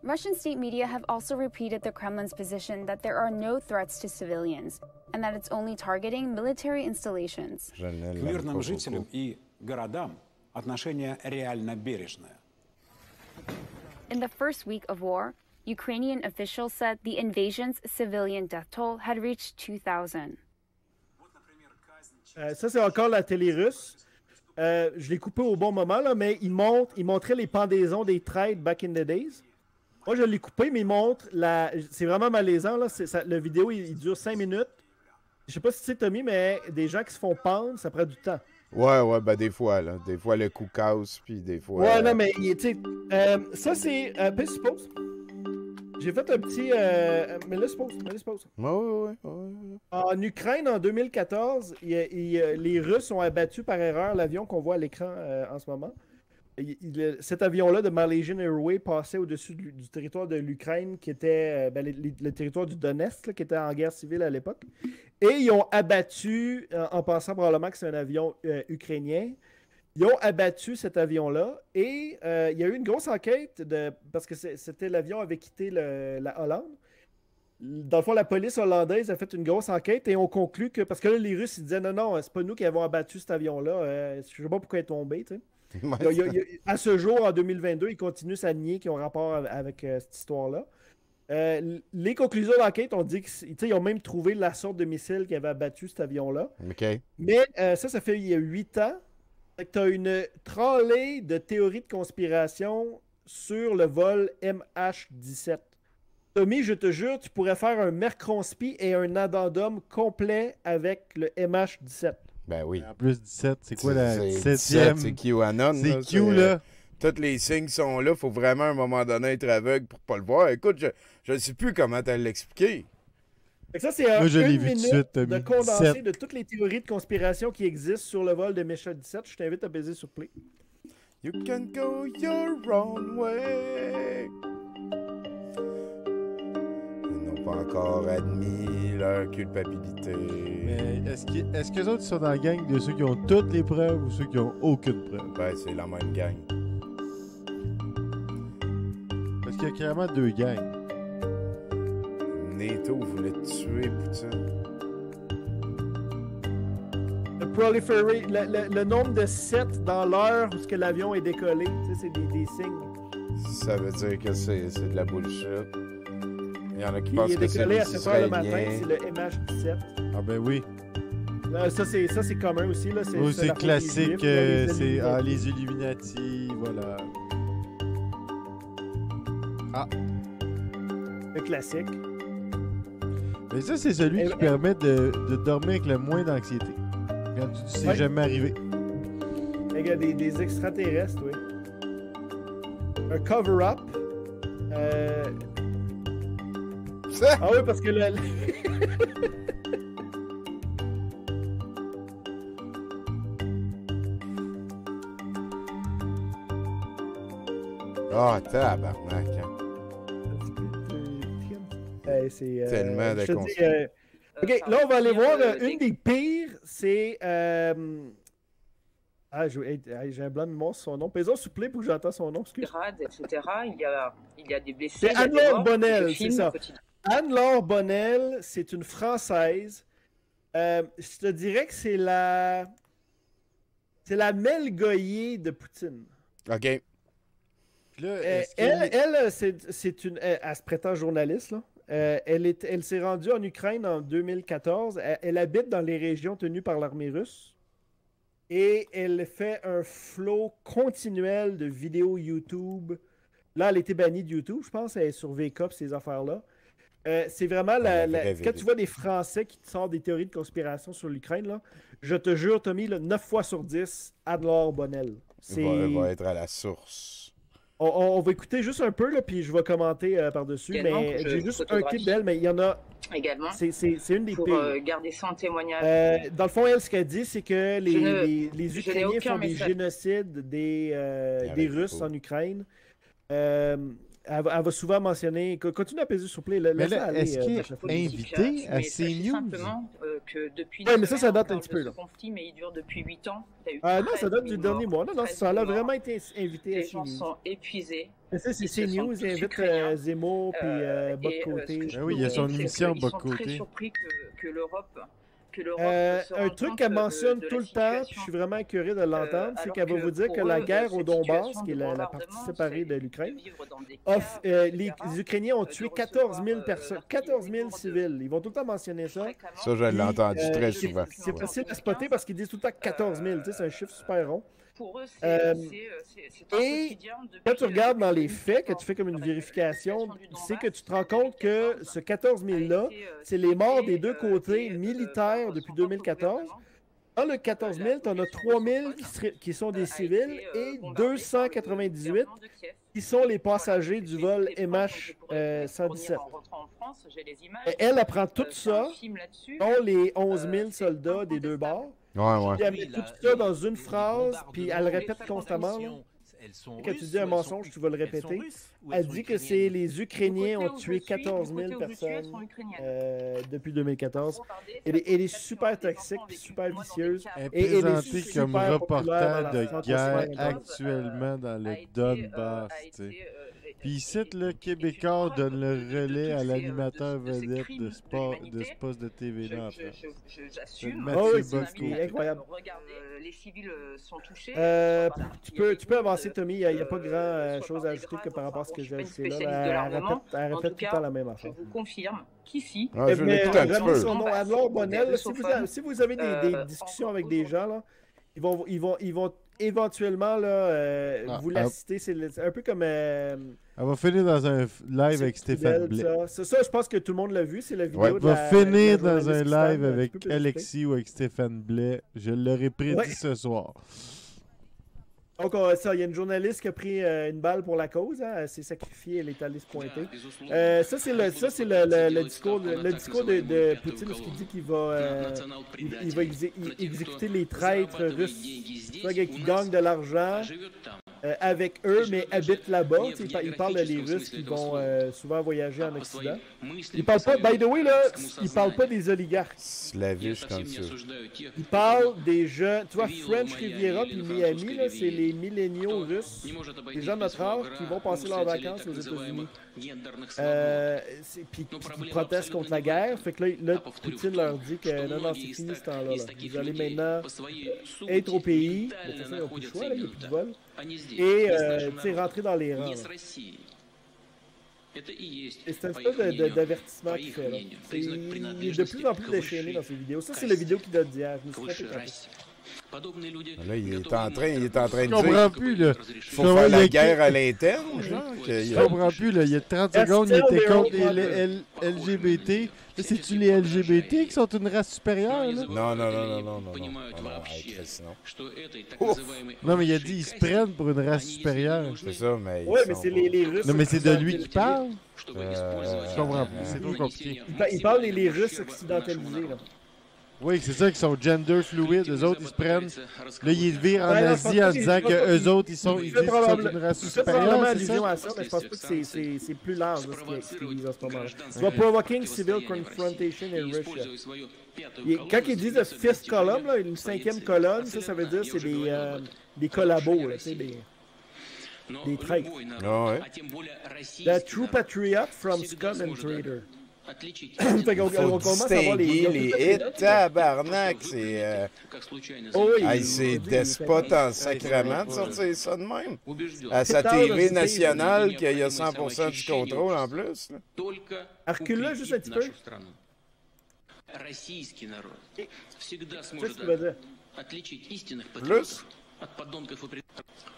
Russian state media have also repeated the Kremlin's position that there are no threats to civilians and that it's only targeting military installations. К мирным жителям и городам отношение реально бережное. In the first week of war, Ukrainian officials said the invasion's civilian death toll had reached 2,000. Ça, c'est encore la télé russe. Je l'ai coupé au bon moment, là, mais il montrait les pendaisons des traîtres back in the days. Moi, je l'ai coupé, mais il montre c'est vraiment malaisant, là. Le vidéo, il dure 5 minutes. Je sais pas si tu sais, Tommy, mais des gens qui se font pendre, ça prend du temps. Ouais, ben des fois, là. Des fois, le coup casse, puis des fois... Ouais, non, mais, tu sais, ça, c'est... suppose. J'ai fait un petit... mais là, suppose. Ouais. En Ukraine, en 2014, les Russes ont abattu par erreur l'avion qu'on voit à l'écran en ce moment. Cet avion-là de Malaysian Airways passait au-dessus du territoire de l'Ukraine, qui était le territoire du Donetsk, là, qui était en guerre civile à l'époque. Et ils ont abattu, en pensant probablement que c'est un avion ukrainien, ils ont abattu cet avion-là. Et il y a eu une grosse enquête, parce que l'avion avait quitté la Hollande. Dans le fond, la police hollandaise a fait une grosse enquête et ont conclu que... Parce que là, les Russes, ils disaient non, c'est pas nous qui avons abattu cet avion-là. Je sais pas pourquoi il est tombé, tu sais. À ce jour, en 2022, ils continuent à nier qu'ils ont rapport avec cette histoire-là. Les conclusions de l'enquête ont dit qu'ils ont même trouvé la sorte de missile qui avait abattu cet avion-là. Okay. Mais ça fait il y a 8 ans. Tu as une trolley de théories de conspiration sur le vol MH17. Tommy, je te jure, tu pourrais faire un Mercronspi et un addendum complet avec le MH17. Ben oui. En plus, 17, c'est quoi la 17e? C'est QAnon. C'est Q, là. Tous les signes sont là. Faut vraiment, à un moment donné, être aveugle pour pas le voir. Écoute, je ne sais plus comment t'as l'expliquer. Ça, c'est une minute de condensé de toutes les théories de conspiration qui existent sur le vol de MH17. Je t'invite à baiser sur Play. You can go your own way. Ils n'ont pas encore admis leur culpabilité. Mais est-ce que les autres sont dans la gang de ceux qui ont toutes les preuves ou ceux qui ont aucune preuve? Ben, c'est la même gang. Parce qu'il y a clairement 2 gangs. NATO voulait tuer Poutine. Le nombre de 7 dans l'heure où l'avion est décollé, c'est des signes. Ça veut dire que c'est de la bullshit. Il y en a qui pensent que c'est le à 7 h le matin, c'est le MH17. Ah ben oui. Ça, c'est commun aussi. Là. Oui, c'est classique. C'est les Illuminati, voilà. Ah. Le classique. Mais ça, c'est celui qui permet de dormir avec le moins d'anxiété. Quand tu dis c'est jamais arrivé. Il y a des extraterrestres, oui. Un cover-up. Ah oui, parce que Ah, tabarnak. C'est tellement de conspirations. OK, là, on va aller voir une des pires. C'est... j'ai un blanc de mémoire sur son nom. Paysan, s'il vous plaît, pour que j'entende son nom. Etc. Il y a des blessés. C'est Anne-Laure Bonnel, c'est ça. Anne-Laure Bonnel, c'est une Française. Je te dirais que c'est la Mel Goyer de Poutine. OK. Là, elle se prétend journaliste, là. Elle s'est rendue en Ukraine en 2014. Elle habite dans les régions tenues par l'armée russe. Et elle fait un flow continuel de vidéos YouTube. Là, elle a été bannie de YouTube, je pense. Elle est sur VCOP, ces affaires-là. C'est vraiment quand tu vois des Français qui te sortent des théories de conspiration sur l'Ukraine, là, je te jure, Tommy, là, 9 fois sur 10, Anne-Laure Bonnel. Elle va être à la source. On va écouter juste un peu, là, puis je vais commenter par-dessus. Mais j'ai juste un clip d'elle, mais il y en a. Également. C'est une des pires. Pour garder ça en témoignage. Dans le fond, elle, ce qu'elle dit, c'est que les Ukrainiens font des génocides des Russes en Ukraine. Elle va souvent mentionner... Continue à peser sur play. Mais là, est-ce qu'il est invité à CNews? Simplement que depuis... Oui, mais ça date un petit peu. Ce conflit, mais il dure depuis 8 ans. Non, ça date du dernier mois. Non, ça a vraiment été invité à CNews. Les gens sont épuisés. C'est CNews, ils invitent Zemmour puis Boc-Côté. Oui, il y a son émission Boc-Côté. Ils sont très surpris que l'Europe... un truc qu'elle mentionne tout le temps, puis je suis vraiment curieux de l'entendre, c'est qu'elle va vous dire que la guerre au Donbass, qui est la partie séparée de l'Ukraine, les Ukrainiens ont tué 14 000 personnes, 14 000 civils. Ils vont tout le temps mentionner ça. Ça, je l'ai entendu très souvent. C'est facile à spotter parce qu'ils disent tout le temps 14 000. C'est un chiffre super rond. pour eux, c'est un quotidien. Quand tu regardes dans les faits, que tu fais comme une vérification, c'est que tu te rends compte que ce 14 000-là, c'est les morts des deux côtés militaires depuis 2014. Dans le 14 000, tu en as 3 000 qui sont des civils et 298 qui sont les passagers du vol MH117. Elle apprend tout ça, dont les 11 000 soldats des deux bords. Puis elle met tout ça dans une phrase, puis elle le répète constamment. Quand tu dis un mensonge, tu vas le répéter. Elle dit que c'est les Ukrainiens ont tué 14 000 personnes depuis 2014. Elle est super toxique et super vicieuse. Elle est présentée comme reporter de guerre actuellement dans le Donbass. Puis ici, le Québécois donne le relais à l'animateur vedette de ce poste de TV-là en France. J'assume. C'est incroyable. Regardez, les civils sont touchés. Tu peux avancer, Tommy. Il n'y a pas grand-chose à ajouter que par rapport à ce que j'ai ajouté là. Elle répète tout le temps la même affaire. Je vous confirme qu'ici... je l'écoute un petit peu. Son nom, Anne-Laure Bonnel, si vous avez des discussions avec des gens, là, ils vont éventuellement là, vous l'assister. C'est un peu comme... Elle va finir dans un live avec Stéphane Blais. Ça, je pense que tout le monde l'a vu. C'est la vidéo Elle va finir dans un live avec Alexis ou avec Stéphane Blais. Je l'aurais prédit ce soir. Donc, il y a une journaliste qui a pris une balle pour la cause. Hein, elle s'est sacrifiée, elle est allée se pointer. Ça, c'est le discours de Poutine, ce qu'il dit qu'il va, exécuter les traîtres russes. Qui gagnent de l'argent avec eux, mais habitent là-bas. Il parle des Russes qui vont souvent voyager en Occident. Il parle pas, by the way, là, il parle pas des oligarques. Slavish comme ça. Il parle des jeunes. Tu vois, French Riviera puis Miami, là, c'est les milléniaux russes, les gens de notre âge qui vont passer leurs vacances aux États-Unis. Puis qui protestent contre la guerre. Fait que là, Poutine leur dit que non, c'est fini ce temps-là. Là. Vous allez maintenant être au pays. De toute façon, ils n'ont plus le choix, il n'y a plus de vol. Et rentrer dans les rangs. C'est un espèce d'avertissement qu'il fait. Là. Il est de plus en plus déchaîné dans ses vidéos. Ça, c'est la vidéo qu'il donne d'hier. Je me suis fait Là, il est en train de dire qu'il faut faire la guerre à l'interne. Je comprends plus. Là. Il y a 30 secondes, il était contre les LGBT. C'est-tu les LGBT qui sont une race supérieure? Là? Non. Non, mais il a dit qu'ils se prennent pour une race supérieure. C'est ça, mais... Oui, mais c'est les Russes... Non, mais c'est de lui qui parle? Je comprends plus. C'est trop compliqué. Il parle des Russes occidentalisés, là. Oui, c'est ça, qui sont gender fluid. Eux autres, ils se prennent. Là, ils virent en Asie en disant qu'eux autres, ils disent qu'ils sont une race supérieure. Allusion à ça, mais je pense pas que c'est plus large ce qu'ils disent en ce moment-là. Tu vois, provoking civil confrontation in Russia. Quand ils disent fifth column, là, une 5e colonne, ça veut dire que c'est des collabos, là, des traîtres. The true patriot from Scum and Traitor. Faut distinguer les hits, tabarnak, c'est despote en sacrament de sortir ça de même. À sa TV nationale, qu'il y a 100% du contrôle en plus. Recule-là juste un petit peu. Plus? от подонков и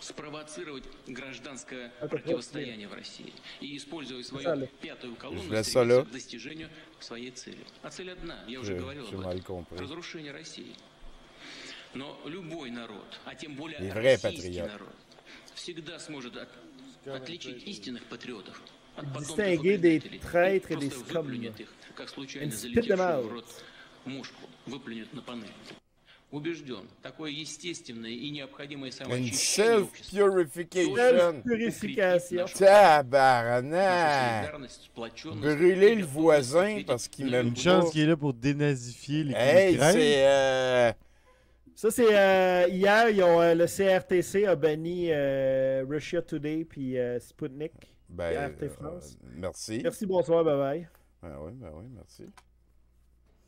спровоцировать гражданское противостояние в России и использовать свою пятую колонну к достижению своей цели. А цель одна, я уже говорил об этом, разрушение России. Но любой народ, а тем более российский народ, всегда сможет отличить истинных патриотов от подонков и предателей, просто выплюнет их, как случайно залетевшую в рот мушку, выплюнет на панель. Убежден, такое естественное и необходимое самоочищение Self-purification. Tabarnak! Brûler le voisin parce qu'il m'aime une chance qu'il est là pour dénazifier les Ça, c'est hier, le CRTC a banni Russia Today puis Sputnik. RT France. Merci. Merci, bonsoir, bye-bye. Oui, merci.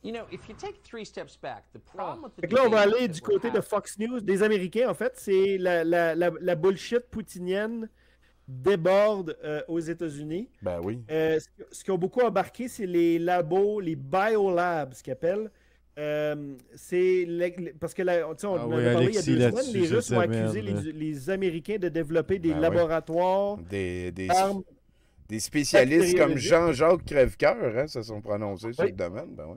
You know, if you take 3 steps back, the problem with the là, on va aller du côté de Fox News, des Américains, en fait. C'est la bullshit poutinienne déborde aux États-Unis. Ben oui. Ce qu'ils ont beaucoup embarqué, c'est les labos, les biolabs, ce qu'ils appellent, parce que on en a parlé il y a 2 semaines, les Russes ont accusé les Américains de développer des laboratoires d'armes. Des spécialistes comme Jean-Jacques Crèvecoeur, hein, se sont prononcés sur le domaine. Ben ouais.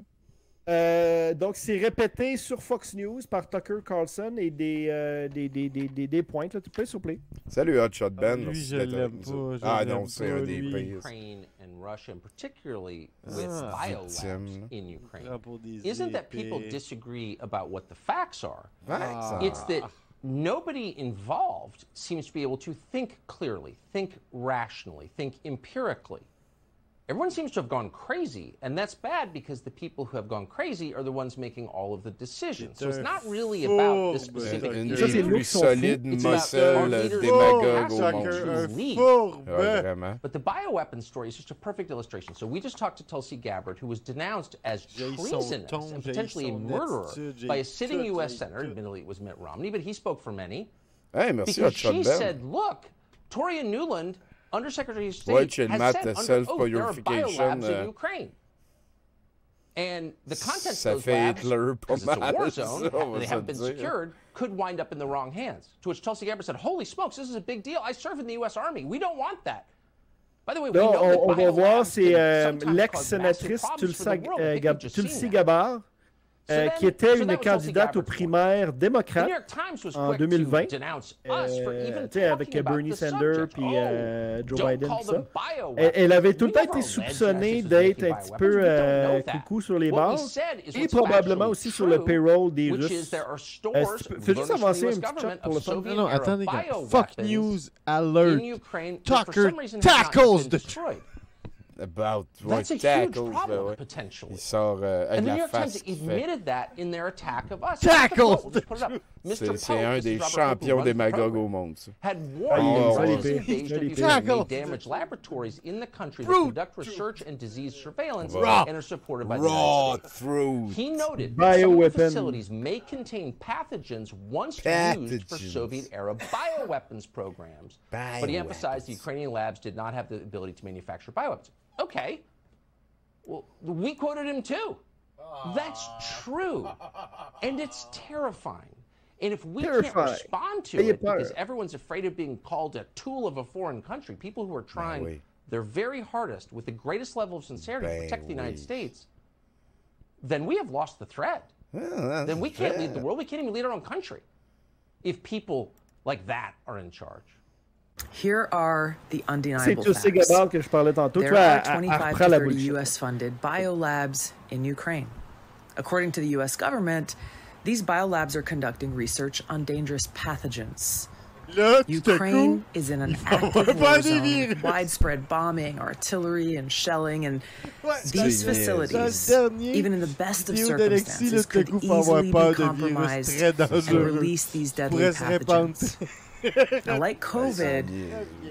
Donc, c'est répété sur Fox News par Tucker Carlson et des pointes. Là. Tu peux, s'il vous plaît? Salut, Hotshot Ben. Lui, je l'aime pas. Ah non, c'est un des pires. Russia, and particularly with biolabs in Ukraine, isn't that people disagree about what the facts are. It's that nobody involved seems to be able to think clearly, think rationally, think empirically. Everyone seems to have gone crazy, and that's bad because the people who have gone crazy are the ones making all of the decisions. So it's not really about the specific plus solide, muscle, démagogue au monde. But the bioweapons story is just a perfect illustration. So we just talked to Tulsi Gabbard, who was denounced as treasonous and potentially a murderer by a sitting U.S. senator. Admittedly, it was Mitt Romney, but he spoke for many. Because she said, look, Toria Nuland, Undersecretary of State, has said under oath there are biolabs in Ukraine. And the contents of those labs, because it's a war zone, and they haven't been secured, could wind up in the wrong hands. To which Tulsi Gabbard said, holy smokes, this is a big deal. I serve in the U.S. Army. We don't want that. By the way, we know that on va voir, c'est l'ex-sénatrice Tulsi Gabbard, qui était une candidate aux primaires démocrates en 2020, avec Bernie Sanders et Joe Biden, tout ça. Elle avait tout le temps été soupçonnée d'être un petit peu coucou sur les bords et probablement aussi sur le payroll des Russes. Fais juste avancer un petit chat pour le fun. Non, attendez, Fuck News Alert. Tucker tackles the truth. About That's a huge problem, potentially. Il sort and the New York Times admitted that in their attack of us. Tackle! C'est un des champions démagogues au monde, ça. Had warned the invasion of Ukraine made damage laboratories in the country that conduct research and disease surveillance and are supported by the United States. He noted that some of the facilities may contain pathogens once used for Soviet-era bioweapons programs. But he emphasized the Ukrainian labs did not have the ability to manufacture bioweapons. Okay. Well, we quoted him too. That's true. And it's terrifying. And if we can't respond to it because everyone's afraid of being called a tool of a foreign country, people who are trying their very hardest with the greatest level of sincerity to protect the United States, then we have lost the thread. Then we can't lead the world. We can't even lead our own country if people like that are in charge. Here are the undeniable facts. There are 25 to 30 U.S.-funded biolabs in Ukraine. According to the U.S. government, these biolabs are conducting research on dangerous pathogens. Ukraine is in an active war zone, widespread bombing, artillery, and shelling, and these facilities, even in the best of circumstances, could easily be compromised and release these deadly pathogens. Now, like COVID,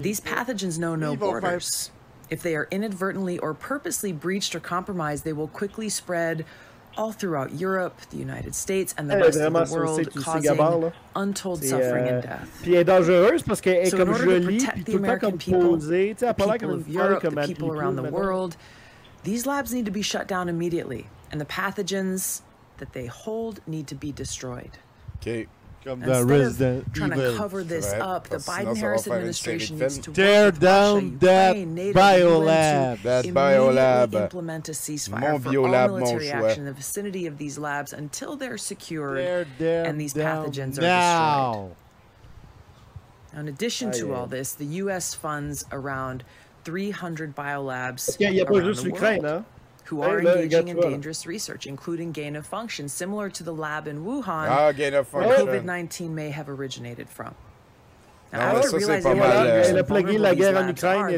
these pathogens know no borders. If they are inadvertently or purposely breached or compromised, they will quickly spread all throughout Europe, the United States, and the rest of the world, causing untold suffering and death. Puis elle est dangereuse parce qu'elle est so comme in order to jolie, protect puis the tout le temps American comme people, posée, tu sais, elle the parle people comme of une Europe, comme the people around the world, these labs need to be shut down immediately, and the pathogens that they hold need to be destroyed. Okay. Instead of trying to cover this up, the Biden-Harris administration needs to tear down that biolab. Immediately implement a ceasefire for all military action in the vicinity of these labs until they're secured and these pathogens are destroyed. Now, in addition to all this, the U.S. funds around 300 biolabs around the world who are engaging in dangerous research, including gain-of-function, similar to the lab in Wuhan, where COVID-19 may have originated from. Now, after realizing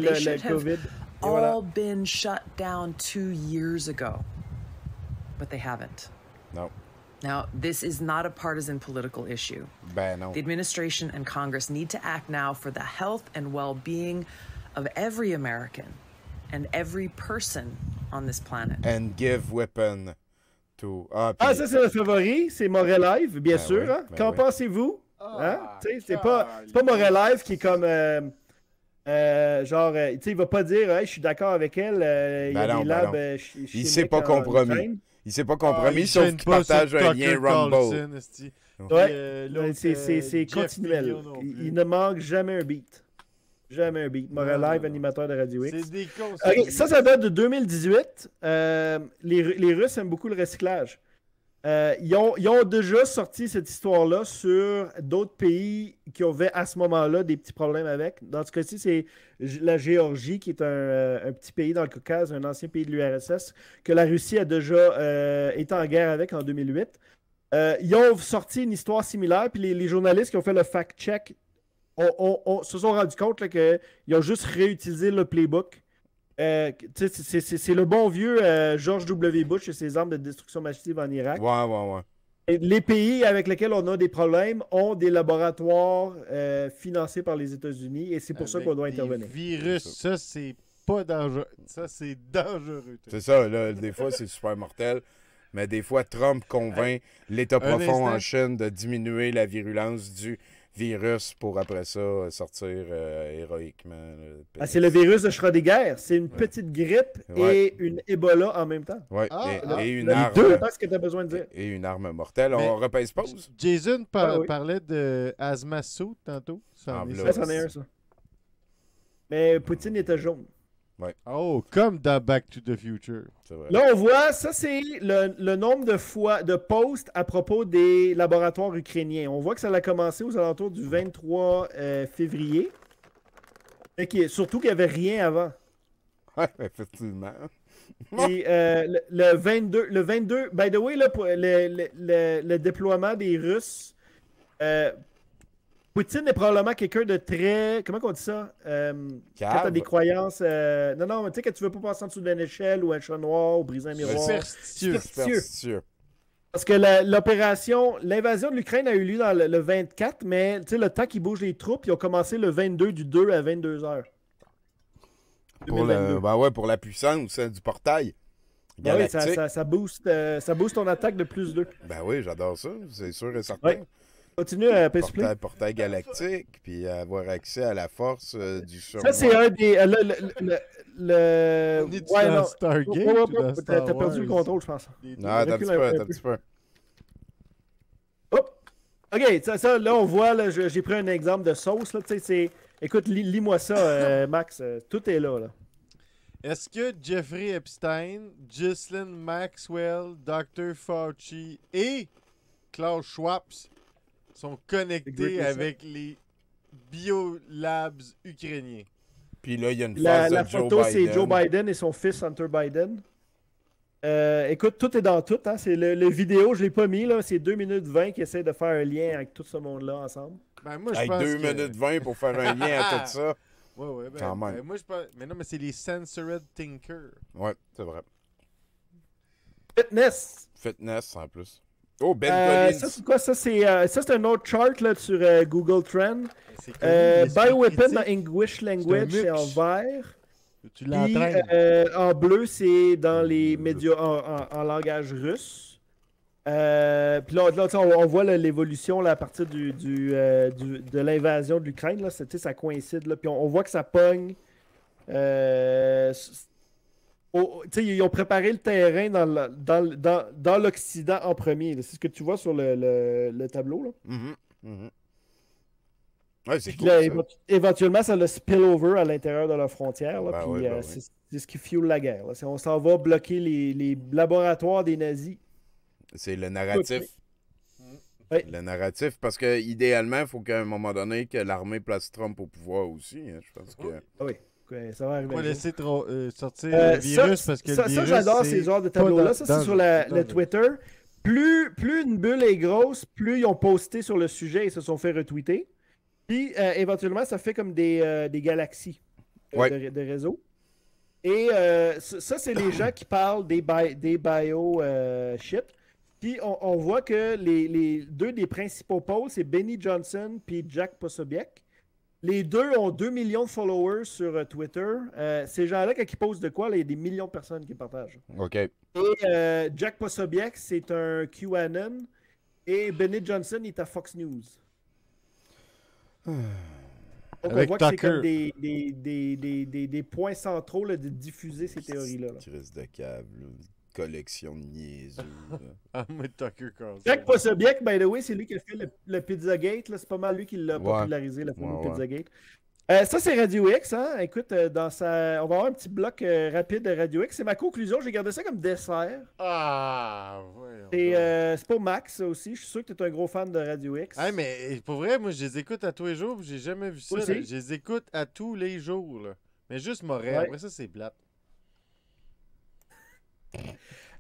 they should have all been shut down 2 years ago, but they haven't. No. Now, this is not a partisan political issue. No. The administration and Congress need to act now for the health and well-being of every American and every person on this planet. And give weapon to... ça c'est le favori, c'est Morelive, bien sûr. Oui, hein? Qu'en pensez-vous? Hein? C'est pas Morelive qui est comme... genre, il va pas dire hey, je suis d'accord avec elle, il y a des labs il s'est pas compromis. il s'est pas compromis, sauf qu'il partage un lien Rumble. Ouais, c'est continuel. Il ne manque jamais un beat. Jamais un beat. Live, animateur de Radio X. C'est des cons. Okay, ça date de 2018. Les Russes aiment beaucoup le recyclage. Ils ont déjà sorti cette histoire-là sur d'autres pays qui avaient à ce moment-là des petits problèmes avec. Dans ce cas-ci, c'est la Géorgie, qui est un petit pays dans le Caucase, un ancien pays de l'URSS, que la Russie a déjà été en guerre avec en 2008. Ils ont sorti une histoire similaire, puis les journalistes qui ont fait le fact-check se sont rendus compte qu'ils ont juste réutilisé le playbook. C'est le bon vieux George W. Bush et ses armes de destruction massive en Irak. Ouais. Et les pays avec lesquels on a des problèmes ont des laboratoires financés par les États-Unis et c'est pour ça qu'on doit intervenir. Virus, ça c'est pas dangereux. Ça c'est dangereux. C'est ça, là, des fois c'est super mortel. Mais des fois, Trump convainc l'État profond en Chine de diminuer la virulence du virus pour après ça sortir héroïquement. C'est le virus de Schrödinger. C'est une petite grippe et une Ebola en même temps. Oui, et une arme. C'est ce que tu as besoin de dire. Et une arme mortelle. On repèse pause. Jason parlait de Hazmat Suit tantôt. Ça en est un, ça. Mais Poutine était jaune. Ouais. Oh, comme dans Back to the Future. Là, on voit, ça c'est le nombre de posts à propos des laboratoires ukrainiens. On voit que ça a commencé aux alentours du 23 février. Et surtout qu'il n'y avait rien avant. Ouais, effectivement. Et le 22, by the way, là, le déploiement des Russes, Poutine est probablement quelqu'un de très... Comment on dit ça? Quand tu as des croyances... Non, mais tu sais, quand tu veux pas passer en dessous d'une échelle ou un chat noir ou briser un miroir. Superstitieux. Parce que l'invasion de l'Ukraine a eu lieu dans le 24, mais tu sais, le temps qu'ils bougent les troupes, ils ont commencé le 22 du 2 à 22 heures. Pour la puissance du portail galactique. Oui, ça booste ton attaque de plus 2. Ben oui, j'adore ça, c'est sûr et certain. Ouais. Continue à PSP. Portail galactique, puis avoir accès à la force du surnom. Ça, c'est un des... On est dans Stargate. T'as perdu le contrôle, je pense. Non, t'as un petit peu. OK, ça, là, on voit, là, j'ai pris un exemple de sauce. Là, écoute, lis-moi ça, Max. Tout est là. Est-ce que Jeffrey Epstein, Ghislaine Maxwell, Dr. Fauci et Klaus Schwab sont connectés avec les biolabs ukrainiens? Puis là, il y a une phase la photo, c'est Joe Biden et son fils Hunter Biden. Écoute, tout est dans tout. Hein? C'est le vidéo, je ne l'ai pas mis. Là. C'est 2 minutes 20 qui essaie de faire un lien avec tout ce monde-là ensemble. Ben, moi, je avec pense 2 minutes 20 pour faire un lien à tout ça. Ouais, quand même. Ben, moi, je pense... Mais non, mais c'est les Censored Thinkers. Ouais, c'est vrai. Fitness, en plus. Oh, Ben Collins. Ça, c'est quoi? Ça, c'est un autre chart là, sur Google Trend. Bioweapon dans English Language, c'est en vert. Tu l'entraînes. En bleu, c'est dans les médias en langage russe. Puis là, on voit l'évolution à partir de l'invasion de l'Ukraine. Là, ça coïncide. Là, puis on voit que ça pogne. Ils ont préparé le terrain dans l'Occident en premier. C'est ce que tu vois sur le tableau. Là. Ouais, c'est cool, là, éventuellement, ça le spillover à l'intérieur de leurs frontières. Là, c'est ce qui fuel la guerre. Là. On s'en va bloquer les laboratoires des nazis. C'est le narratif. Le narratif, parce que idéalement, il faut qu'à un moment donné, que l'armée place Trump au pouvoir aussi. Hein, je pense que... Oui. Ça va arriver. On va laisser sortir le virus parce que le virus, ça, j'adore ces genres de tableaux-là. Ça, c'est sur le Twitter. Plus une bulle est grosse, plus ils ont posté sur le sujet et se sont fait retweeter. Puis, éventuellement, ça fait comme des galaxies de réseau. Et ça, c'est les gens qui parlent des bio shit. Puis, on voit que les deux des principaux pôles, c'est Benny Johnson puis Jack Posobiec. Les deux ont 2 millions de followers sur Twitter. Ces gens-là, quand ils postent de quoi, il y a des millions de personnes qui partagent. OK. Et Jack Posobiec, c'est un QAnon. Et Benny Johnson est à Fox News. Donc, on voit que c'est comme des points centraux là, de diffuser ces théories-là. Crise de câble. collection de niaiseux. Tucker Carlson. Jack Posobiec, by the way, c'est lui qui a fait le Pizzagate. C'est pas mal lui qui l'a popularisé, le fameux Pizzagate. Ça, c'est Radio X. Hein? Écoute, on va avoir un petit bloc rapide de Radio X. C'est ma conclusion. J'ai gardé ça comme dessert. Ah, ouais. C'est pour Max, ça aussi. Je suis sûr que tu es un gros fan de Radio X. Ah, mais pour vrai, moi, je les écoute à tous les jours. J'ai jamais vu ça. Je les écoute à tous les jours. Là. Mais juste Montréal. Après ça, c'est plate.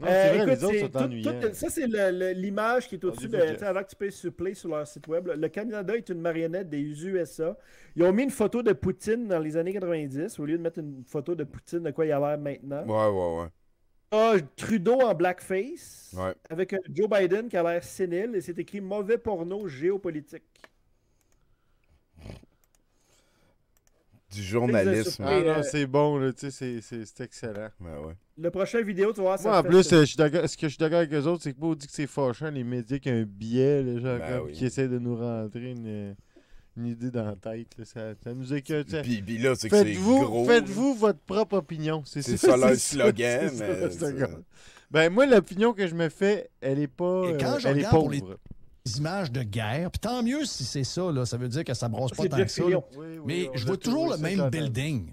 Non, c'est vrai, les autres sont ennuyants. Ça, c'est l'image qui est au-dessus avant que tu payes sur Play sur leur site web. Le Canada est une marionnette des USA. Ils ont mis une photo de Poutine dans les années 90 au lieu de mettre une photo de Poutine de quoi il a l'air maintenant. Ouais. Trudeau en blackface avec un Joe Biden qui a l'air sénile et c'est écrit mauvais porno géopolitique. Du journalisme. Ah non, c'est bon, là, tu sais, c'est excellent. Ouais. Le prochain vidéo, tu vas voir ça. Moi, en plus, ce que je suis d'accord avec eux autres, c'est que pas dit que c'est fâchant, les médias qui ont un biais, là, genre, qui essaient de nous rentrer une idée dans la tête. Là, ça nous écoeure. Puis là, c'est que c'est gros. Faites-vous votre propre opinion. C'est ça leur slogan. Ben, moi, l'opinion que je me fais, elle est pas. Et quand je elle regarde est pour les images de guerre, puis tant mieux si c'est ça, là, ça veut dire que ça brosse pas tant que ça. Mais je vois toujours le même building.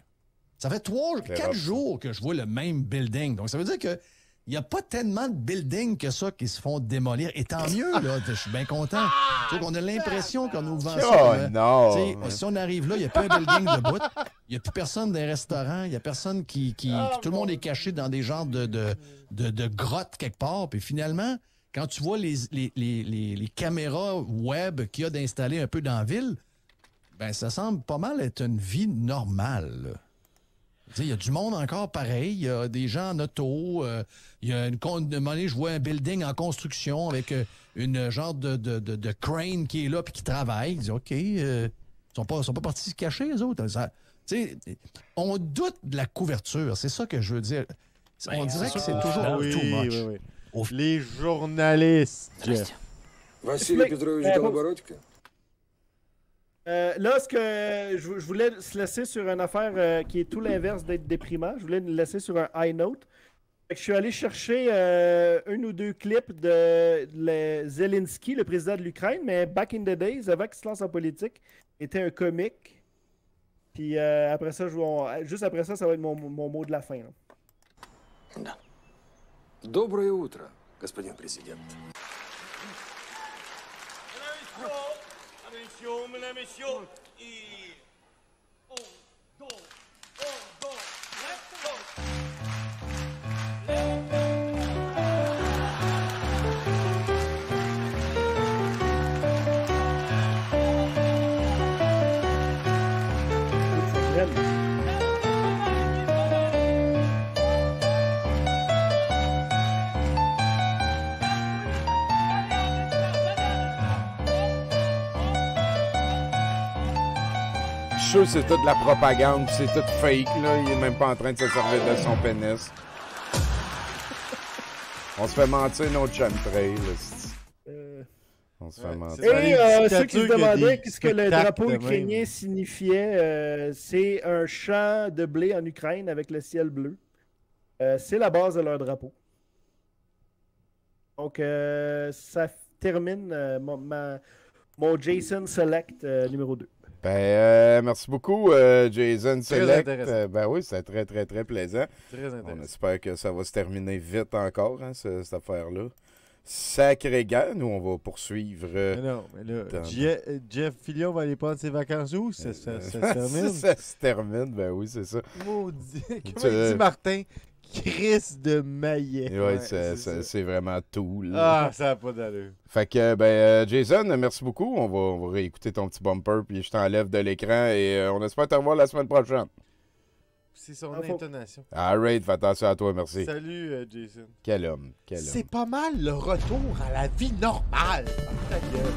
Ça fait 4 jours que je vois le même building. Donc, ça veut dire que il n'y a pas tellement de buildings que ça qui se font démolir. Et tant mieux, là. Je suis bien content. Tu sais, on a l'impression qu'on nous vend ça. Non! Si on arrive là, il n'y a pas un building debout. Il n'y a plus personne dans les restaurants. Il n'y a personne tout le monde est caché dans des genres de grottes quelque part. Puis finalement, quand tu vois les caméras web qu'il y a d'installer un peu dans la ville, ben ça semble pas mal être une vie normale. Il y a du monde encore pareil, il y a des gens en auto, il y a un moment donné, je vois un building en construction avec une genre de crane qui est là et qui travaille. Ils disent OK, ils sont pas partis se cacher, les autres. On doute de la couverture, c'est ça que je veux dire. On dirait que c'est toujours too much. Les journalistes. Vassili Petrovich Goloborodyka. Là, ce que je voulais se laisser sur une affaire qui est tout l'inverse d'être déprimant. Je voulais me laisser sur un high note. Je suis allé chercher un ou deux clips de Zelensky, le président de l'Ukraine, mais back in the days, avant qu'il se lance en politique, était un comique. Puis après ça, juste après ça, ça va être mon mot de la fin. Да. Доброе утро, господин президент. Mesdames, messieurs, et... 1, 2, 1, 2, let's go! C'est toute la propagande, c'est tout fake, là. Il est même pas en train de se servir de son pénis. On se fait mentir notre chemtrail, là. On se fait mentir. Et ceux qui se demandaient ce que le drapeau ukrainien signifiait, c'est un champ de blé en Ukraine avec le ciel bleu. C'est la base de leur drapeau. Donc, ça termine mon Jason Select numéro 2. Ben, merci beaucoup, Jason Select. Ben oui, c'était très, très, très plaisant. Très intéressant. On espère que ça va se terminer vite encore, hein, cette affaire-là. Sacré guerre, nous, on va poursuivre. Mais non, mais là, Jeff Fillion va aller prendre ses vacances où? Ça se termine? Ça se termine, ben oui, c'est ça. Maudit. Comment il dit Martin? Chris de Maillet. Oui, c'est vraiment tout. Là. Ah, ça n'a pas d'allure. Fait que, ben, Jason, merci beaucoup. On va réécouter ton petit bumper, puis je t'enlève de l'écran et on espère te revoir la semaine prochaine. C'est son intonation. All right, fais attention à toi, merci. Salut, Jason. Quel homme. C'est pas mal le retour à la vie normale. Ta gueule.